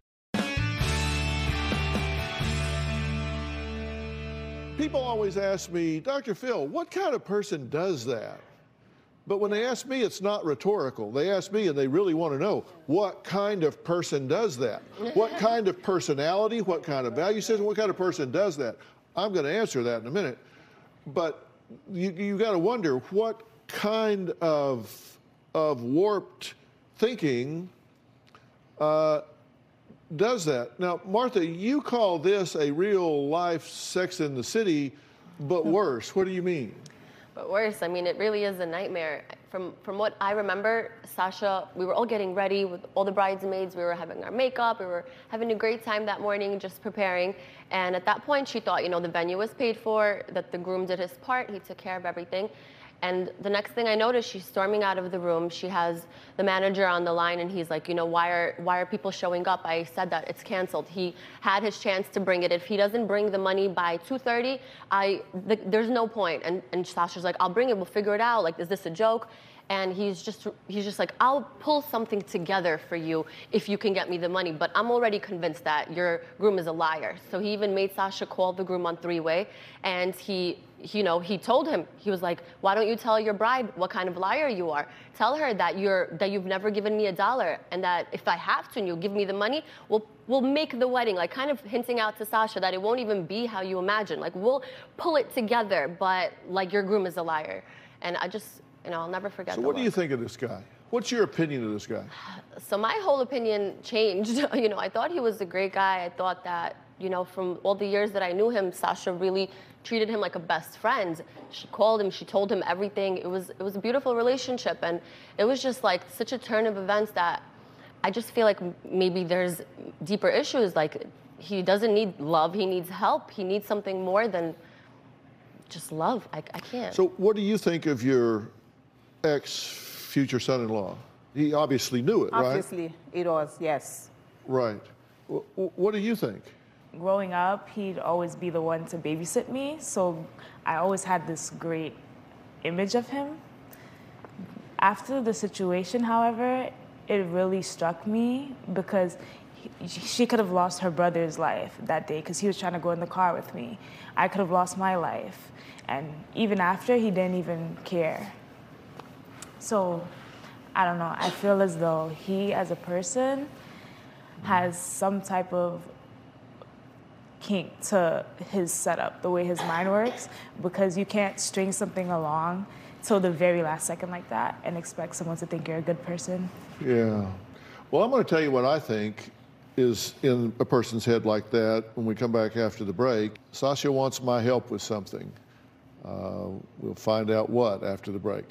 Speaker 2: People always ask me, Dr. Phil, what kind of person does that? But when they ask me, it's not rhetorical. They ask me and they really want to know, what kind of person does that? What kind of personality, what kind of value system, what kind of person does that? I'm going to answer that in a minute. But you got to wonder, what kind of warped thinking does that? Now, Martha, you call this a real-life Sex in the City, but worse. What do you mean?
Speaker 4: But worse, I mean, it really is a nightmare. From what I remember, Sasha, we were all getting ready with all the bridesmaids. We were having our makeup. We were having a great time that morning, just preparing. And at that point, she thought, you know, the venue was paid for, that the groom did his part. He took care of everything. And the next thing I noticed, she's storming out of the room. She has the manager on the line, and he's like, you know, why are people showing up? I said that it's canceled. He had his chance to bring it. If he doesn't bring the money by 2:30, there's no point. And Sasha's like, I'll bring it. We'll figure it out. Like, is this a joke? And he's just like, I'll pull something together for you if you can get me the money. But I'm already convinced that your groom is a liar. So he even made Sasha call the groom on three-way, and he told him, he was like, why don't you tell your bride what kind of liar you are? Tell her that you've never given me $1, and that if I have to and you'll give me the money, we'll make the wedding. Like, kind of hinting out to Sasha that it won't even be how you imagine. Like, we'll pull it together, but like, your groom is a liar. And I just, I'll never forget.
Speaker 2: So what do you think of this guy? What's your opinion of this guy?
Speaker 4: So my whole opinion changed. I thought he was a great guy. I thought that, from all the years that I knew him, Sasha really treated him like a best friend. She called him, she told him everything. It was a beautiful relationship, and it was just like such a turn of events that I just feel like maybe there's deeper issues. Like, he doesn't need love, he needs help. He needs something more than just love. I can't. So
Speaker 2: what do you think of your ex-future son-in-law? He obviously knew it, right?
Speaker 6: Obviously, it was, yes.
Speaker 2: Right. What do you think?
Speaker 5: Growing up, he'd always be the one to babysit me, so I always had this great image of him. After the situation, however, it really struck me because she could have lost her brother's life that day because he was trying to go in the car with me. I could have lost my life. And even after, he didn't even care. So, I don't know, I feel as though he, as a person, has some type of kink to his setup, the way his mind works, because you can't string something along till the very last second like that and expect someone to think you're a good person. Yeah.
Speaker 2: Well, I'm going to tell you what I think is in a person's head like that when we come back after the break. Sasha wants my help with something. We'll find out what after the break.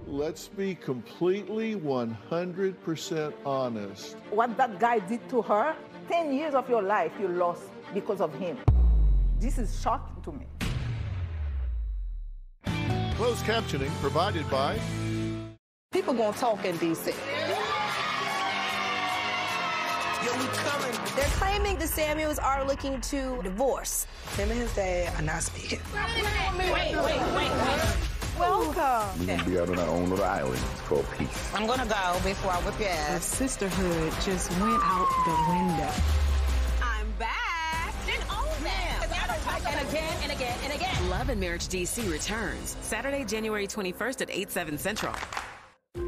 Speaker 2: Let's be completely 100% honest.
Speaker 6: What that guy did to her, 10 years of your life you lost because of him. This is shocking to me.
Speaker 2: Closed captioning provided by...
Speaker 9: People gonna talk in D.C.
Speaker 18: Yo, we coming.
Speaker 9: They're claiming the Samuels are looking to divorce.
Speaker 18: Him and his dad are not speaking.
Speaker 9: Wait. Welcome.
Speaker 17: We're gonna be out on our own little island. It's called peace.
Speaker 9: I'm gonna go before I whip your ass.
Speaker 19: The sisterhood just went out the window.
Speaker 9: I'm back. Then own them.
Speaker 8: And again, and again, and again. Love and Marriage DC returns Saturday, January 21st at 8/7 Central.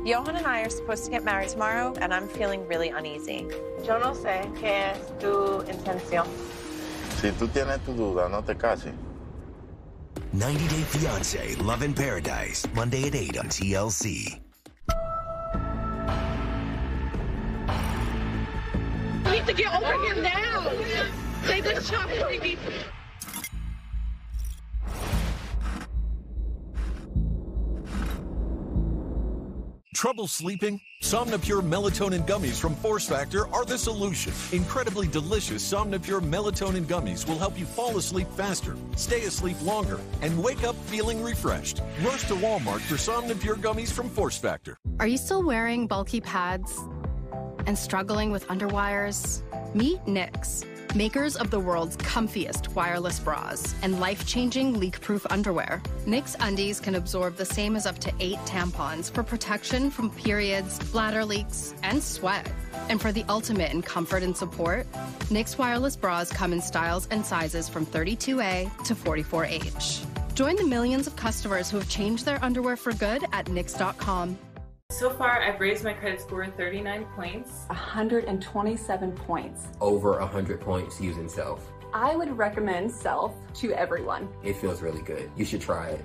Speaker 20: Johan and I are supposed to get married tomorrow, and I'm feeling really uneasy. Yo no sé qué es tu intención.
Speaker 17: Si tú tienes tu duda, no te cases.
Speaker 21: 90 Day Fiancé, Love in Paradise, Monday at 8 on TLC.
Speaker 18: We need to get over here now. They just shot me.
Speaker 22: Trouble sleeping? Somnipure Melatonin Gummies from Force Factor are the solution. Incredibly delicious Somnipure Melatonin Gummies will help you fall asleep faster, stay asleep longer, and wake up feeling refreshed. Rush to Walmart for Somnipure Gummies from Force Factor.
Speaker 23: Are you still wearing bulky pads and struggling with underwires? Meet Knix, makers of the world's comfiest wireless bras and life-changing leak-proof underwear. Knix undies can absorb the same as up to 8 tampons for protection from periods, bladder leaks, and sweat. And for the ultimate in comfort and support, Knix wireless bras come in styles and sizes from 32A to 44H. Join the millions of customers who have changed their underwear for good at Knix.com.
Speaker 25: So far, I've raised my credit score 39 points.
Speaker 28: 127 points.
Speaker 29: Over 100 points using Self.
Speaker 28: I would recommend Self to everyone.
Speaker 29: It feels really good. You should try it.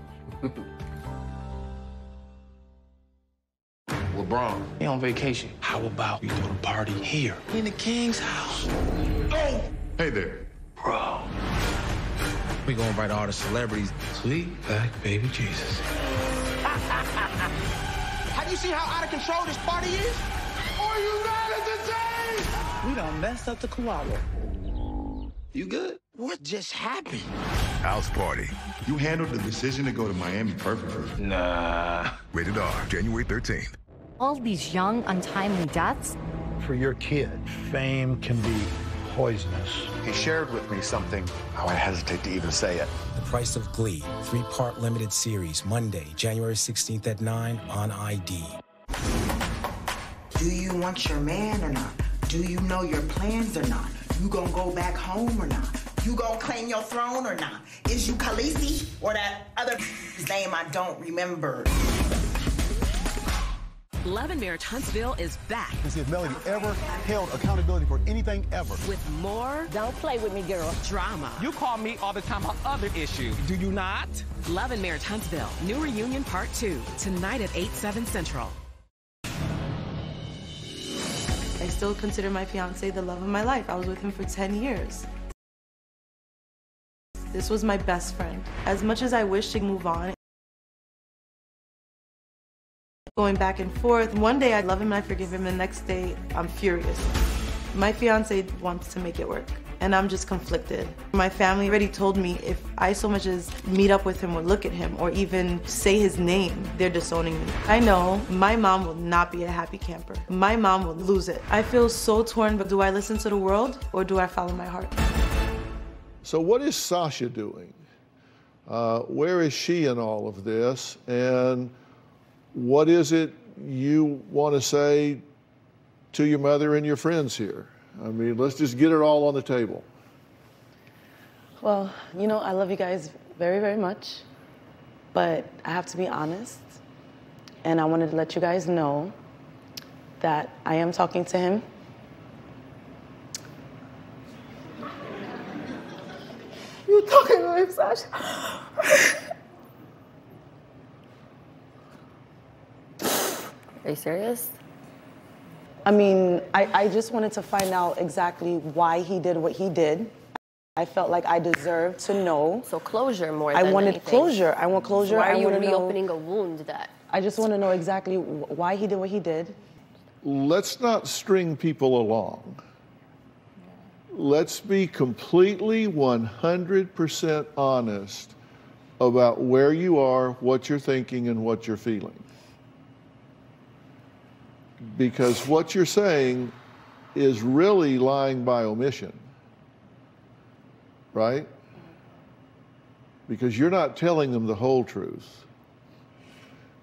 Speaker 1: LeBron, he on vacation. How about we throw the party here? In the King's house. Oh! Hey there. Bro. We gonna invite all the celebrities. Sweet back baby Jesus.
Speaker 18: Have you seen how out of control this party is? Are you mad at the day?
Speaker 1: We done messed up the koala. You good? What just happened?
Speaker 3: House Party.
Speaker 7: You handled the decision to go to Miami perfectly.
Speaker 1: Nah.
Speaker 3: Rated R, January 13th.
Speaker 10: All these young, untimely deaths.
Speaker 11: For your kid, fame can be poisonous.
Speaker 7: He shared with me something. I would hesitate to even say it.
Speaker 24: The Price of Glee, 3-part limited series, Monday, January 16th at 9 on ID.
Speaker 12: Do you want your man or not? Do you know your plans or not? You gonna go back home or not? You gonna claim your throne or not? Is you Khaleesi or that other name I don't remember?
Speaker 8: Love and Marriage Huntsville is back.
Speaker 13: And see if Melody ever held accountability for anything ever.
Speaker 8: With more...
Speaker 12: Don't play with me, girl.
Speaker 8: ...drama.
Speaker 14: You call me all the time on other issues. Do you not?
Speaker 8: Love and Marriage Huntsville. New Reunion Part 2. Tonight at 8/7 Central.
Speaker 15: I still consider my fiancé the love of my life. I was with him for 10 years. This was my best friend. As much as I wish to move on, going back and forth, one day I love him and I forgive him, and the next day I'm furious. My fiancé wants to make it work, and I'm just conflicted. My family already told me if I so much as meet up with him or look at him or even say his name, they're disowning me. I know my mom will not be a happy camper. My mom will lose it. I feel so torn, but do I listen to the world or do I follow my heart?
Speaker 2: So what is Sasha doing? Where is she in all of this? And what is it you want to say to your mother and your friends here? I mean, let's just get it all on the table.
Speaker 15: Well, you know, I love you guys very, very much, but I have to be honest, and I wanted to let you guys know that I am talking to him. You're talking to him, Sasha.
Speaker 4: Are you serious?
Speaker 15: I mean, I just wanted to find out exactly why he did what he did. I felt like I deserved to know.
Speaker 4: So closure more than
Speaker 15: I wanted
Speaker 4: anything.
Speaker 15: closure. I want closure.
Speaker 4: So why are
Speaker 15: I
Speaker 4: you
Speaker 15: wanna
Speaker 4: reopening a wound that...
Speaker 15: I just want to know exactly why he did what he did.
Speaker 2: Let's not string people along. Let's be completely 100% honest about where you are, what you're thinking, and what you're feeling. Because what you're saying is really lying by omission, right? Because you're not telling them the whole truth.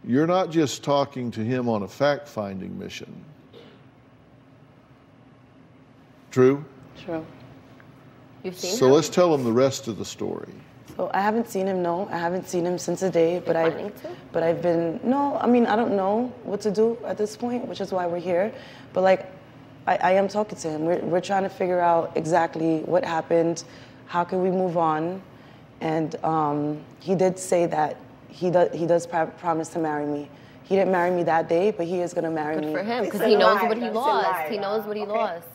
Speaker 2: You're not just talking to him on a fact-finding mission. True?
Speaker 15: True.
Speaker 4: You've seen
Speaker 2: So
Speaker 4: him?
Speaker 2: let's tell them the rest of the story.
Speaker 15: So I haven't seen him, no. I haven't seen him since the day, but I've been, no, I mean, I don't know what to do at this point, which is why we're here. But like, I am talking to him. We're trying to figure out exactly what happened, how can we move on. And he did say that he does promise to marry me. He didn't marry me that day, but he is gonna marry me.
Speaker 4: Good for him, because he knows what he lost. He knows what he lost.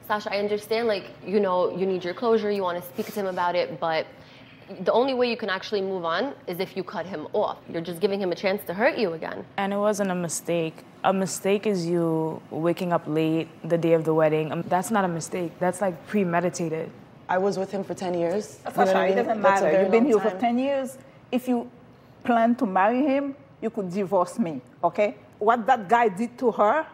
Speaker 4: Sasha, I understand, like, you know, you need your closure, you want to speak to him about it, but the only way you can actually move on is if you cut him off. You're just giving him a chance to hurt you again.
Speaker 5: And it wasn't a mistake. A mistake is you waking up late the day of the wedding. That's not a mistake. That's like premeditated.
Speaker 15: I was with him for 10 years.
Speaker 6: Sasha,
Speaker 15: You know what I mean?
Speaker 6: it doesn't
Speaker 15: That's a
Speaker 6: matter.
Speaker 15: very
Speaker 6: You've been
Speaker 15: long
Speaker 6: here for
Speaker 15: time.
Speaker 6: 10 years. If you plan to marry him, you could divorce me, okay? What that guy did to her,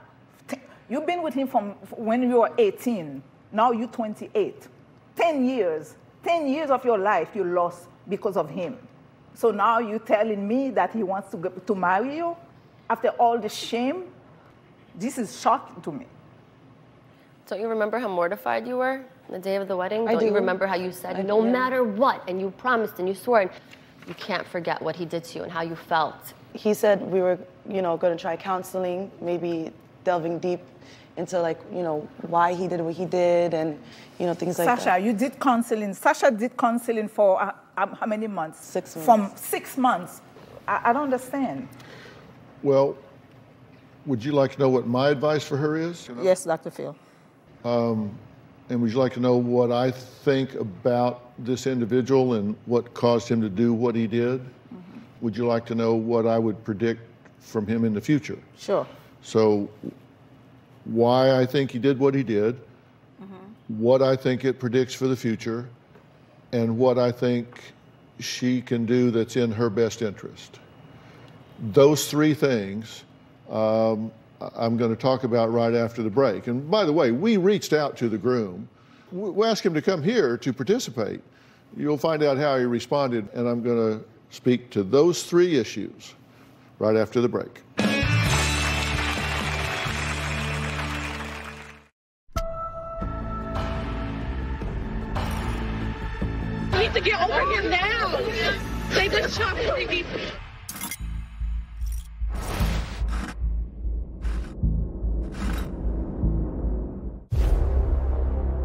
Speaker 6: you've been with him from when you were 18. Now you're 28. 10 years. 10 years of your life you lost because of him. So now you're telling me that he wants to marry you? After all the shame? This is shocking to me.
Speaker 4: Don't you remember how mortified you were the day of the wedding?
Speaker 15: I
Speaker 4: Don't you
Speaker 15: do.
Speaker 4: remember how you said, no matter what, and you promised and you swore, and you can't forget what he did to you and how you felt.
Speaker 15: He said we were, you know, going to try counseling, maybe delving deep into, like, you know, why he did what he did and, you know, things like that.
Speaker 6: Sasha, you did counseling. Sasha did counseling for how many months?
Speaker 15: 6 months.
Speaker 6: From 6 months. I don't understand.
Speaker 2: Well, would you like to know what my advice for her is?
Speaker 6: Yes, Dr. Phil.
Speaker 2: And would you like to know what I think about this individual and what caused him to do what he did? Mm-hmm. Would you like to know what I would predict from him in the future?
Speaker 6: Sure.
Speaker 2: So, why I think he did what he did, what I think it predicts for the future, and what I think she can do that's in her best interest. Those three things I'm going to talk about right after the break. And by the way, we reached out to the groom. We asked him to come here to participate. You'll find out how he responded, and I'm going to speak to those three issues right after the break.
Speaker 9: You need to get over him now. They just shot me.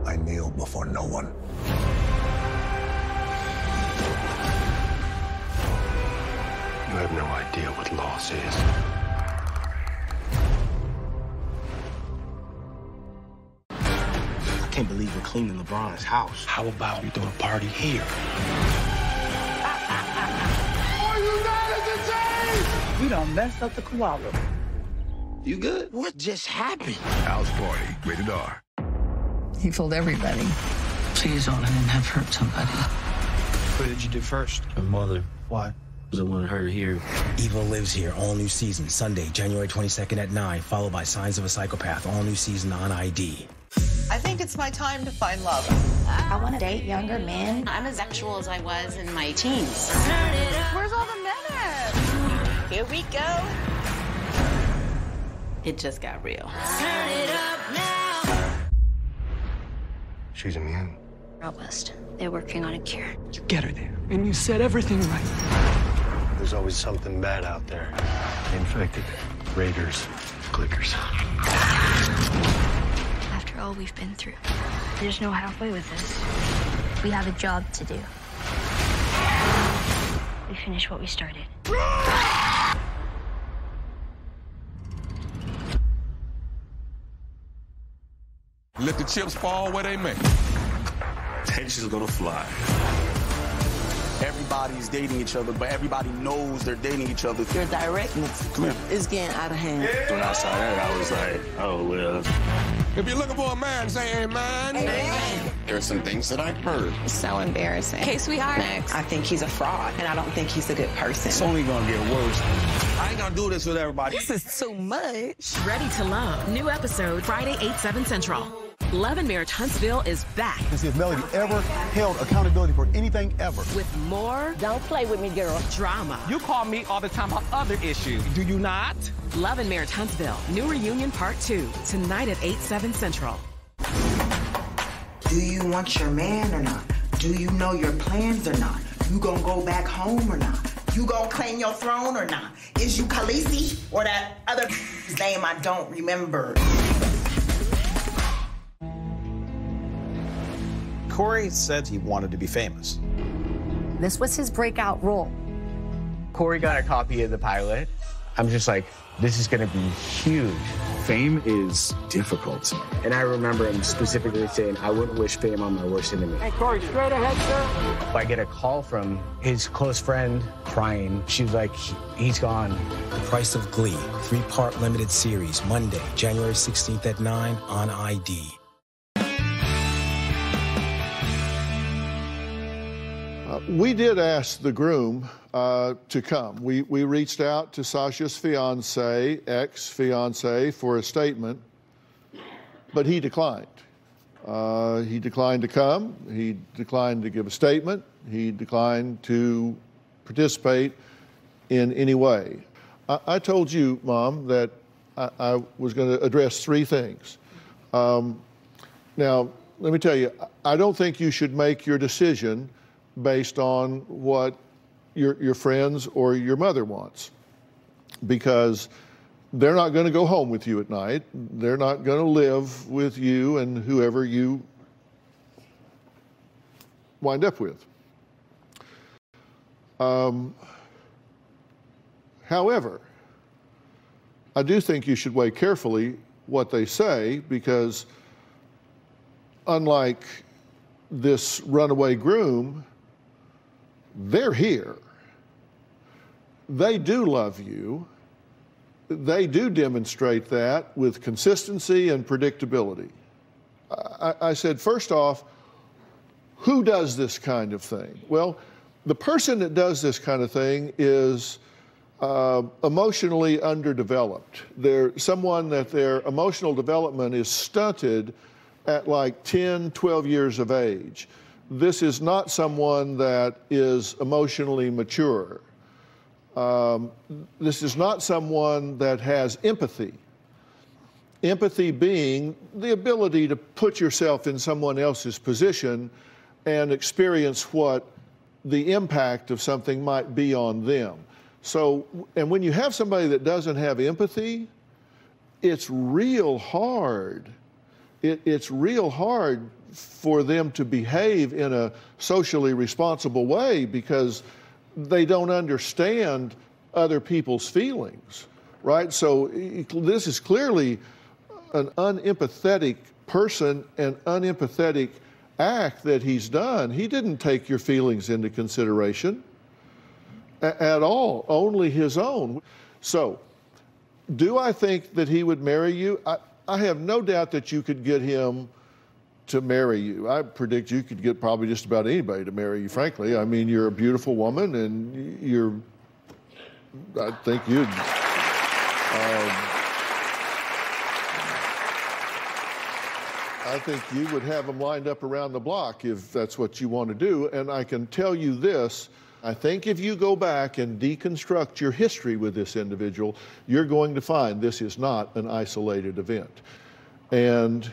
Speaker 3: I kneel before no one.
Speaker 7: You have no idea what loss is.
Speaker 24: I can't believe we're cleaning LeBron's house.
Speaker 1: How about we throw a party here?
Speaker 9: Are you not entertained?
Speaker 16: You done messed up the koala.
Speaker 24: You good? What just happened?
Speaker 3: House Party, rated R.
Speaker 16: He told everybody.
Speaker 17: Please don't let him have hurt somebody.
Speaker 24: What did you do first?
Speaker 17: Her mother.
Speaker 24: Why?
Speaker 17: Because I wanted her here.
Speaker 24: Evil Lives Here, all new season, Sunday, January 22nd at 9, followed by Signs of a Psychopath, all new season on ID.
Speaker 19: I think it's my time to find love.
Speaker 20: I want to date younger men.
Speaker 19: I'm as sexual as I was in my teens.
Speaker 20: Where's all the men at?
Speaker 19: Here we go. It just got real.
Speaker 20: Turn it up now.
Speaker 7: She's immune.
Speaker 20: Out west, they're working on a cure.
Speaker 17: You get her there, and you said everything right.
Speaker 7: There's always something bad out there. Infected, raiders, clickers.
Speaker 20: After all we've been through, there's no halfway with this. We have a job to do. We finish what we started.
Speaker 21: Let the chips fall where they may.
Speaker 7: Tension's gonna fly.
Speaker 22: Everybody's dating each other, but everybody knows they're dating each other.
Speaker 19: Your directness is getting out of hand.
Speaker 7: When I saw that, I was like, oh, well.
Speaker 21: If you're looking for a man, say amen.
Speaker 19: Amen.
Speaker 7: There are some things that I've heard.
Speaker 19: It's so embarrassing. Okay, sweetheart. Next. I think he's a fraud, and I don't think he's a good person.
Speaker 22: It's only gonna get worse.
Speaker 7: I ain't gonna do this with everybody.
Speaker 19: This is too much.
Speaker 8: Ready to Love. New episode Friday, 8/7 Central. Love and Marriage Huntsville is back.
Speaker 13: And see if Melody ever held accountability for anything ever.
Speaker 8: With more
Speaker 19: Don't play with me, girl.
Speaker 8: drama.
Speaker 14: You call me all the time about other issues. Do you not?
Speaker 8: Love and Marriage Huntsville. New Reunion Part 2. Tonight at 8/7 Central.
Speaker 12: Do you want your man or not? Do you know your plans or not? You gonna go back home or not? You gonna claim your throne or not? Is you Khaleesi or that other name I don't remember?
Speaker 22: Corey said he wanted to be famous.
Speaker 10: This was his breakout role.
Speaker 26: Corey got a copy of the pilot. I'm just like, this is gonna be huge.
Speaker 7: Fame is difficult.
Speaker 26: And I remember him specifically saying, I wouldn't wish fame on my worst enemy.
Speaker 16: Hey, Corey, straight ahead, sir.
Speaker 26: I get a call from his close friend crying. She was like, he's gone.
Speaker 24: The Price of Glee, 3-part limited series, Monday, January 16th at 9 on ID.
Speaker 2: We did ask the groom to come. We reached out to Sasha's fiancé, ex-fiancé, for a statement, but he declined. He declined to come. He declined to give a statement. He declined to participate in any way. I told you, Mom, that I was going to address three things. Now, let me tell you, I don't think you should make your decision based on what your friends or your mother wants, because they're not going to go home with you at night. They're not going to live with you and whoever you wind up with. However, I do think you should weigh carefully what they say, because unlike this runaway groom, they're here. They do love you. They do demonstrate that with consistency and predictability. I said, first off, who does this kind of thing? Well, the person that does this kind of thing is emotionally underdeveloped. They're someone that their emotional development is stunted at like 10, 12 years of age. This is not someone that is emotionally mature. This is not someone that has empathy. Empathy being the ability to put yourself in someone else's position and experience what the impact of something might be on them. So, and when you have somebody that doesn't have empathy, it's real hard. It's real hard for them to behave in a socially responsible way because they don't understand other people's feelings, right? So this is clearly an unempathetic person, an unempathetic act that he's done. He didn't take your feelings into consideration at all, only his own. So, do I think that he would marry you? I have no doubt that you could get him to marry you. I predict you could get probably just about anybody to marry you, frankly. I mean, you're a beautiful woman, and I think you'd... I think you would have them lined up around the block if that's what you want to do. And I can tell you this, I think if you go back and deconstruct your history with this individual, you're going to find this is not an isolated event. And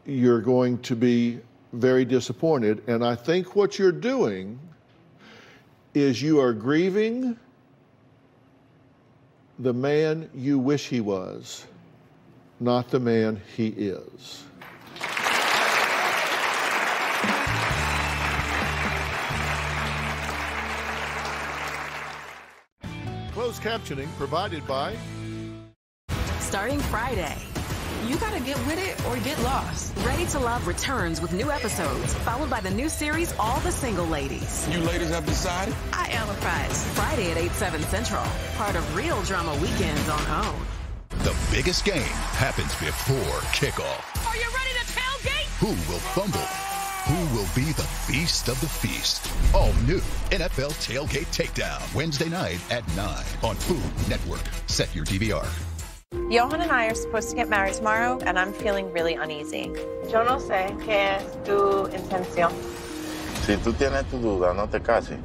Speaker 2: you're going to be very disappointed. And I think what you're doing is you are grieving the man you wish he was, not the man he is. Closed captioning provided by...
Speaker 8: Starting Friday.
Speaker 19: You gotta get with it or get lost.
Speaker 8: Ready to Love returns with new episodes, followed by the new series, All the Single Ladies.
Speaker 21: You ladies have decided?
Speaker 19: I am a prize.
Speaker 8: Friday at 8, 7 Central. Part of Real Drama Weekends on OWN.
Speaker 3: The biggest game happens before kickoff.
Speaker 9: Are you ready to tailgate?
Speaker 3: Who will fumble? Who will be the beast of the feast? All new NFL Tailgate Takedown, Wednesday night at 9 on Food Network. Set your DVR.
Speaker 4: Johan and I are supposed to get married tomorrow, and I'm feeling really uneasy.
Speaker 15: Yo no sé qué es tu intención.
Speaker 5: Si tú tienes tu duda, no te cases.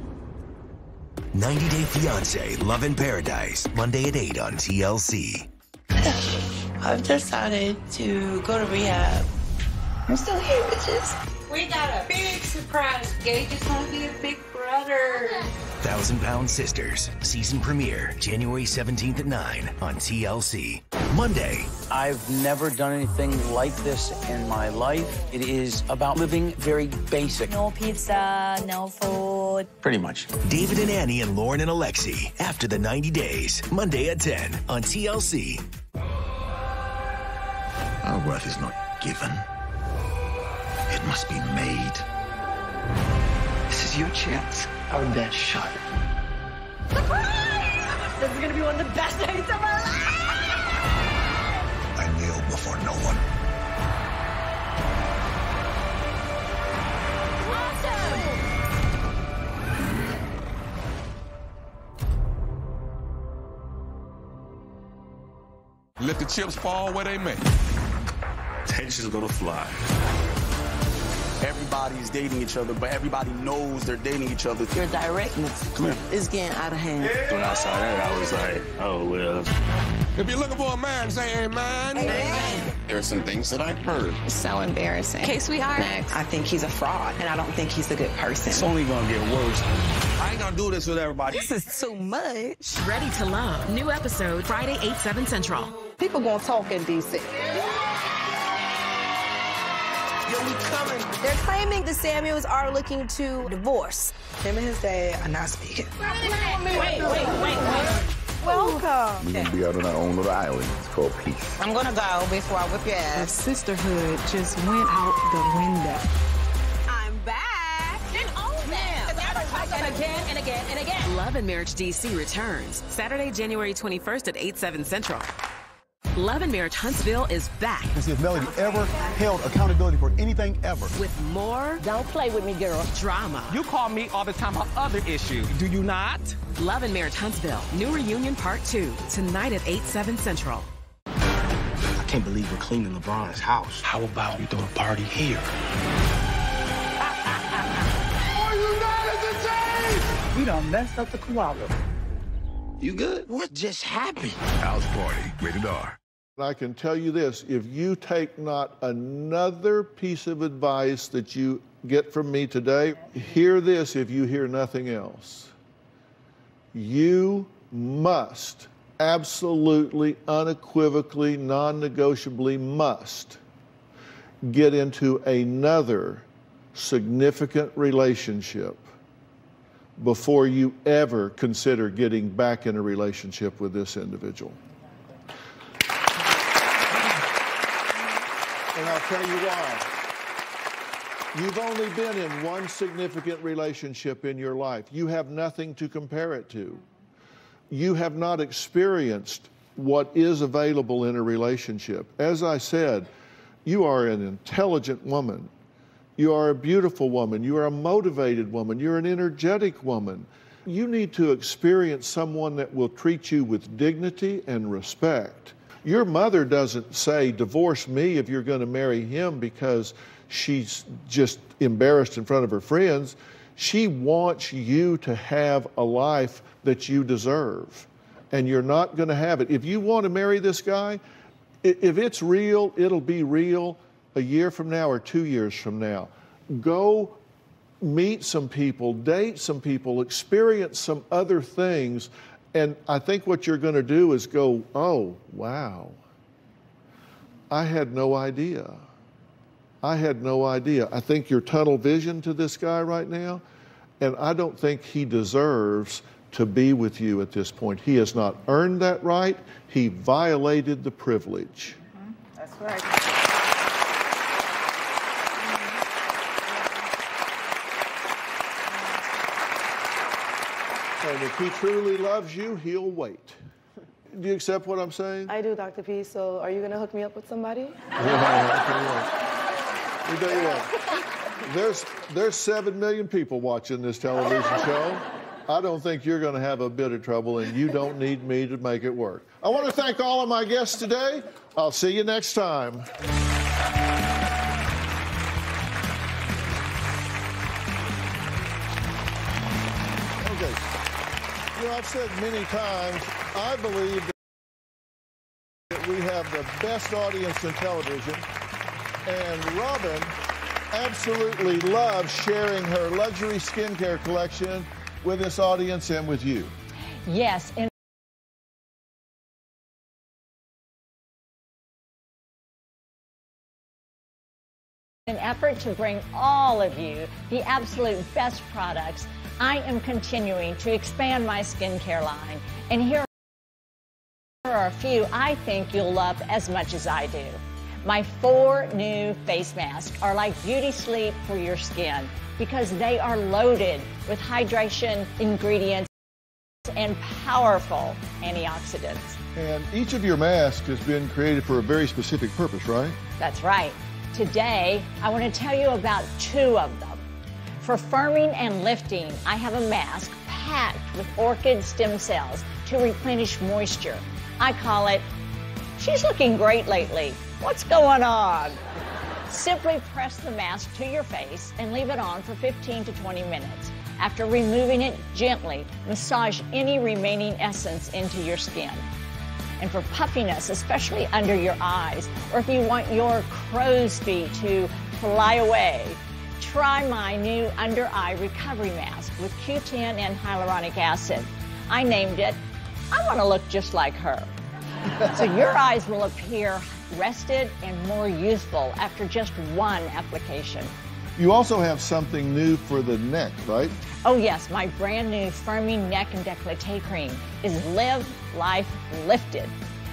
Speaker 11: 90 Day Fiancé, Love in Paradise, Monday at 8 on TLC.
Speaker 15: I've decided to go to rehab.
Speaker 4: I'm still here, bitches.
Speaker 9: We got a big surprise. Gage is gonna be a big brother.
Speaker 11: 1,000-Pound Sisters, season premiere, January 17th at 9 on TLC. Monday.
Speaker 18: I've never done anything like this in my life. It is about living very basic.
Speaker 4: No pizza, no food.
Speaker 18: Pretty much.
Speaker 11: David and Annie and Lauren and Alexi, After the 90 Days, Monday at 10 on TLC.
Speaker 3: Our worth is not given. It must be made.
Speaker 17: This is your chance. Our best shot.
Speaker 9: Surprise! This is gonna be one of the best nights of my life!
Speaker 3: I kneel before no one.
Speaker 21: Let the chips fall where they may.
Speaker 22: Tension's gonna fly. Everybody's dating each other, but everybody knows they're dating each other.
Speaker 19: Your directness is getting out of hand.
Speaker 22: When I saw that, I was like, oh, well.
Speaker 21: If you're looking for a man, say amen.
Speaker 19: Amen.
Speaker 5: There are some things that I've heard.
Speaker 19: It's so embarrassing. Okay, sweetheart. Next. I think he's a fraud, and I don't think he's a good person.
Speaker 18: It's only gonna get worse.
Speaker 22: I ain't gonna do this with everybody.
Speaker 19: This is too much.
Speaker 8: Ready to Love. New episode, Friday, 8, 7 Central.
Speaker 19: People gonna talk in D.C.
Speaker 4: They're claiming the Samuels are looking to divorce.
Speaker 19: Him and his dad are not speaking.
Speaker 9: Wait.
Speaker 4: Welcome.
Speaker 5: We're gonna be out on our own little island. It's called peace.
Speaker 19: I'm gonna go before I whip your
Speaker 23: The
Speaker 19: ass.
Speaker 23: sisterhood just went out the window.
Speaker 9: I'm back and own them. And again and again and again.
Speaker 8: Love and Marriage DC returns Saturday, January 21st at 8, 7 Central. Love and Marriage Huntsville is back.
Speaker 1: And see if Melody ever held accountability for anything ever.
Speaker 8: With more...
Speaker 16: Don't play with me, girl.
Speaker 8: ...drama.
Speaker 6: You call me all the time about other issues. Do you not?
Speaker 8: Love and Marriage Huntsville. New Reunion Part 2. Tonight at 8/7 Central.
Speaker 24: I can't believe we're cleaning LeBron's house.
Speaker 7: How about we throw a party here?
Speaker 21: Are you not entertained?
Speaker 16: We done messed up the koala.
Speaker 24: You good? What just happened?
Speaker 3: House Party, rated R.
Speaker 2: I can tell you this, if you take not another piece of advice that you get from me today, hear this if you hear nothing else. You must, absolutely, unequivocally, non-negotiably must get into another significant relationship before you ever consider getting back in a relationship with this individual. And I'll tell you why. You've only been in one significant relationship in your life. You have nothing to compare it to. You have not experienced what is available in a relationship. As I said, you are an intelligent woman. You are a beautiful woman. You are a motivated woman. You're an energetic woman. You need to experience someone that will treat you with dignity and respect. Your mother doesn't say, divorce me if you're going to marry him because she's just embarrassed in front of her friends. She wants you to have a life that you deserve, and you're not going to have it. If you want to marry this guy, if it's real, it'll be real a year from now or 2 years from now. Go meet some people, date some people, experience some other things. And I think what you're going to do is go, oh, wow, I had no idea. I had no idea. I think you're tunnel vision to this guy right now, and I don't think he deserves to be with you at this point. He has not earned that right. He violated the privilege.
Speaker 16: That's right.
Speaker 2: And if he truly loves you, he'll wait. Do you accept what I'm saying?
Speaker 15: I do, Dr. P. So are you going to hook me up with somebody?
Speaker 2: Let me tell you what. There's 7 million people watching this television show. I don't think you're going to have a bit of trouble, and you don't need me to make it work. I want to thank all of my guests today. I'll see you next time. Okay. You know, I've said many times, I believe that we have the best audience in television, and Robin absolutely loves sharing her luxury skincare collection with this audience and with you.
Speaker 13: Yes. In an effort to bring all of you the absolute best products, I am continuing to expand my skincare line. And here are a few I think you'll love as much as I do. My 4 new face masks are like beauty sleep for your skin because they are loaded with hydration ingredients and powerful antioxidants.
Speaker 2: And each of your masks has been created for a very specific purpose, right?
Speaker 13: That's right. Today, I want to tell you about 2 of them. For firming and lifting, I have a mask packed with orchid stem cells to replenish moisture. I call it, she's looking great lately. What's going on? Simply press the mask to your face and leave it on for 15 to 20 minutes. After removing it, gently massage any remaining essence into your skin. And for puffiness, especially under your eyes, or if you want your crow's feet to fly away, try my new under eye recovery mask with Q10 and hyaluronic acid. I named it, I want to look just like her. So your eyes will appear rested and more youthful after just 1 application.
Speaker 2: You also have something new for the neck, right?
Speaker 13: Oh yes, my brand new firming neck and décolleté cream is Live Life Lifted.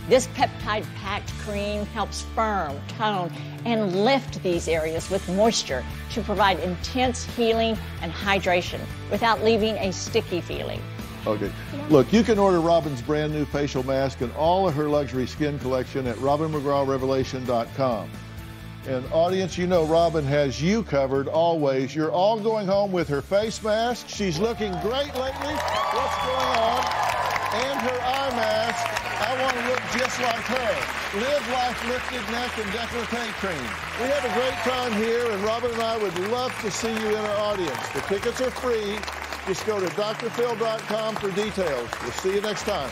Speaker 13: This peptide-packed cream helps firm, tone, and lift these areas with moisture to provide intense healing and hydration without leaving a sticky feeling.
Speaker 2: Okay. Look, you can order Robin's brand new facial mask and all of her luxury skin collection at robinmcgrawrevelation.com. And audience, you know Robin has you covered always. You're all going home with her face mask. She's looking great lately. What's going on? And her eye mask. I want to look just like her. Live Life Lifted Neck and Décolleté Cream. We have a great time here, and Robin and I would love to see you in our audience. The tickets are free. Just go to drphil.com for details. We'll see you next time.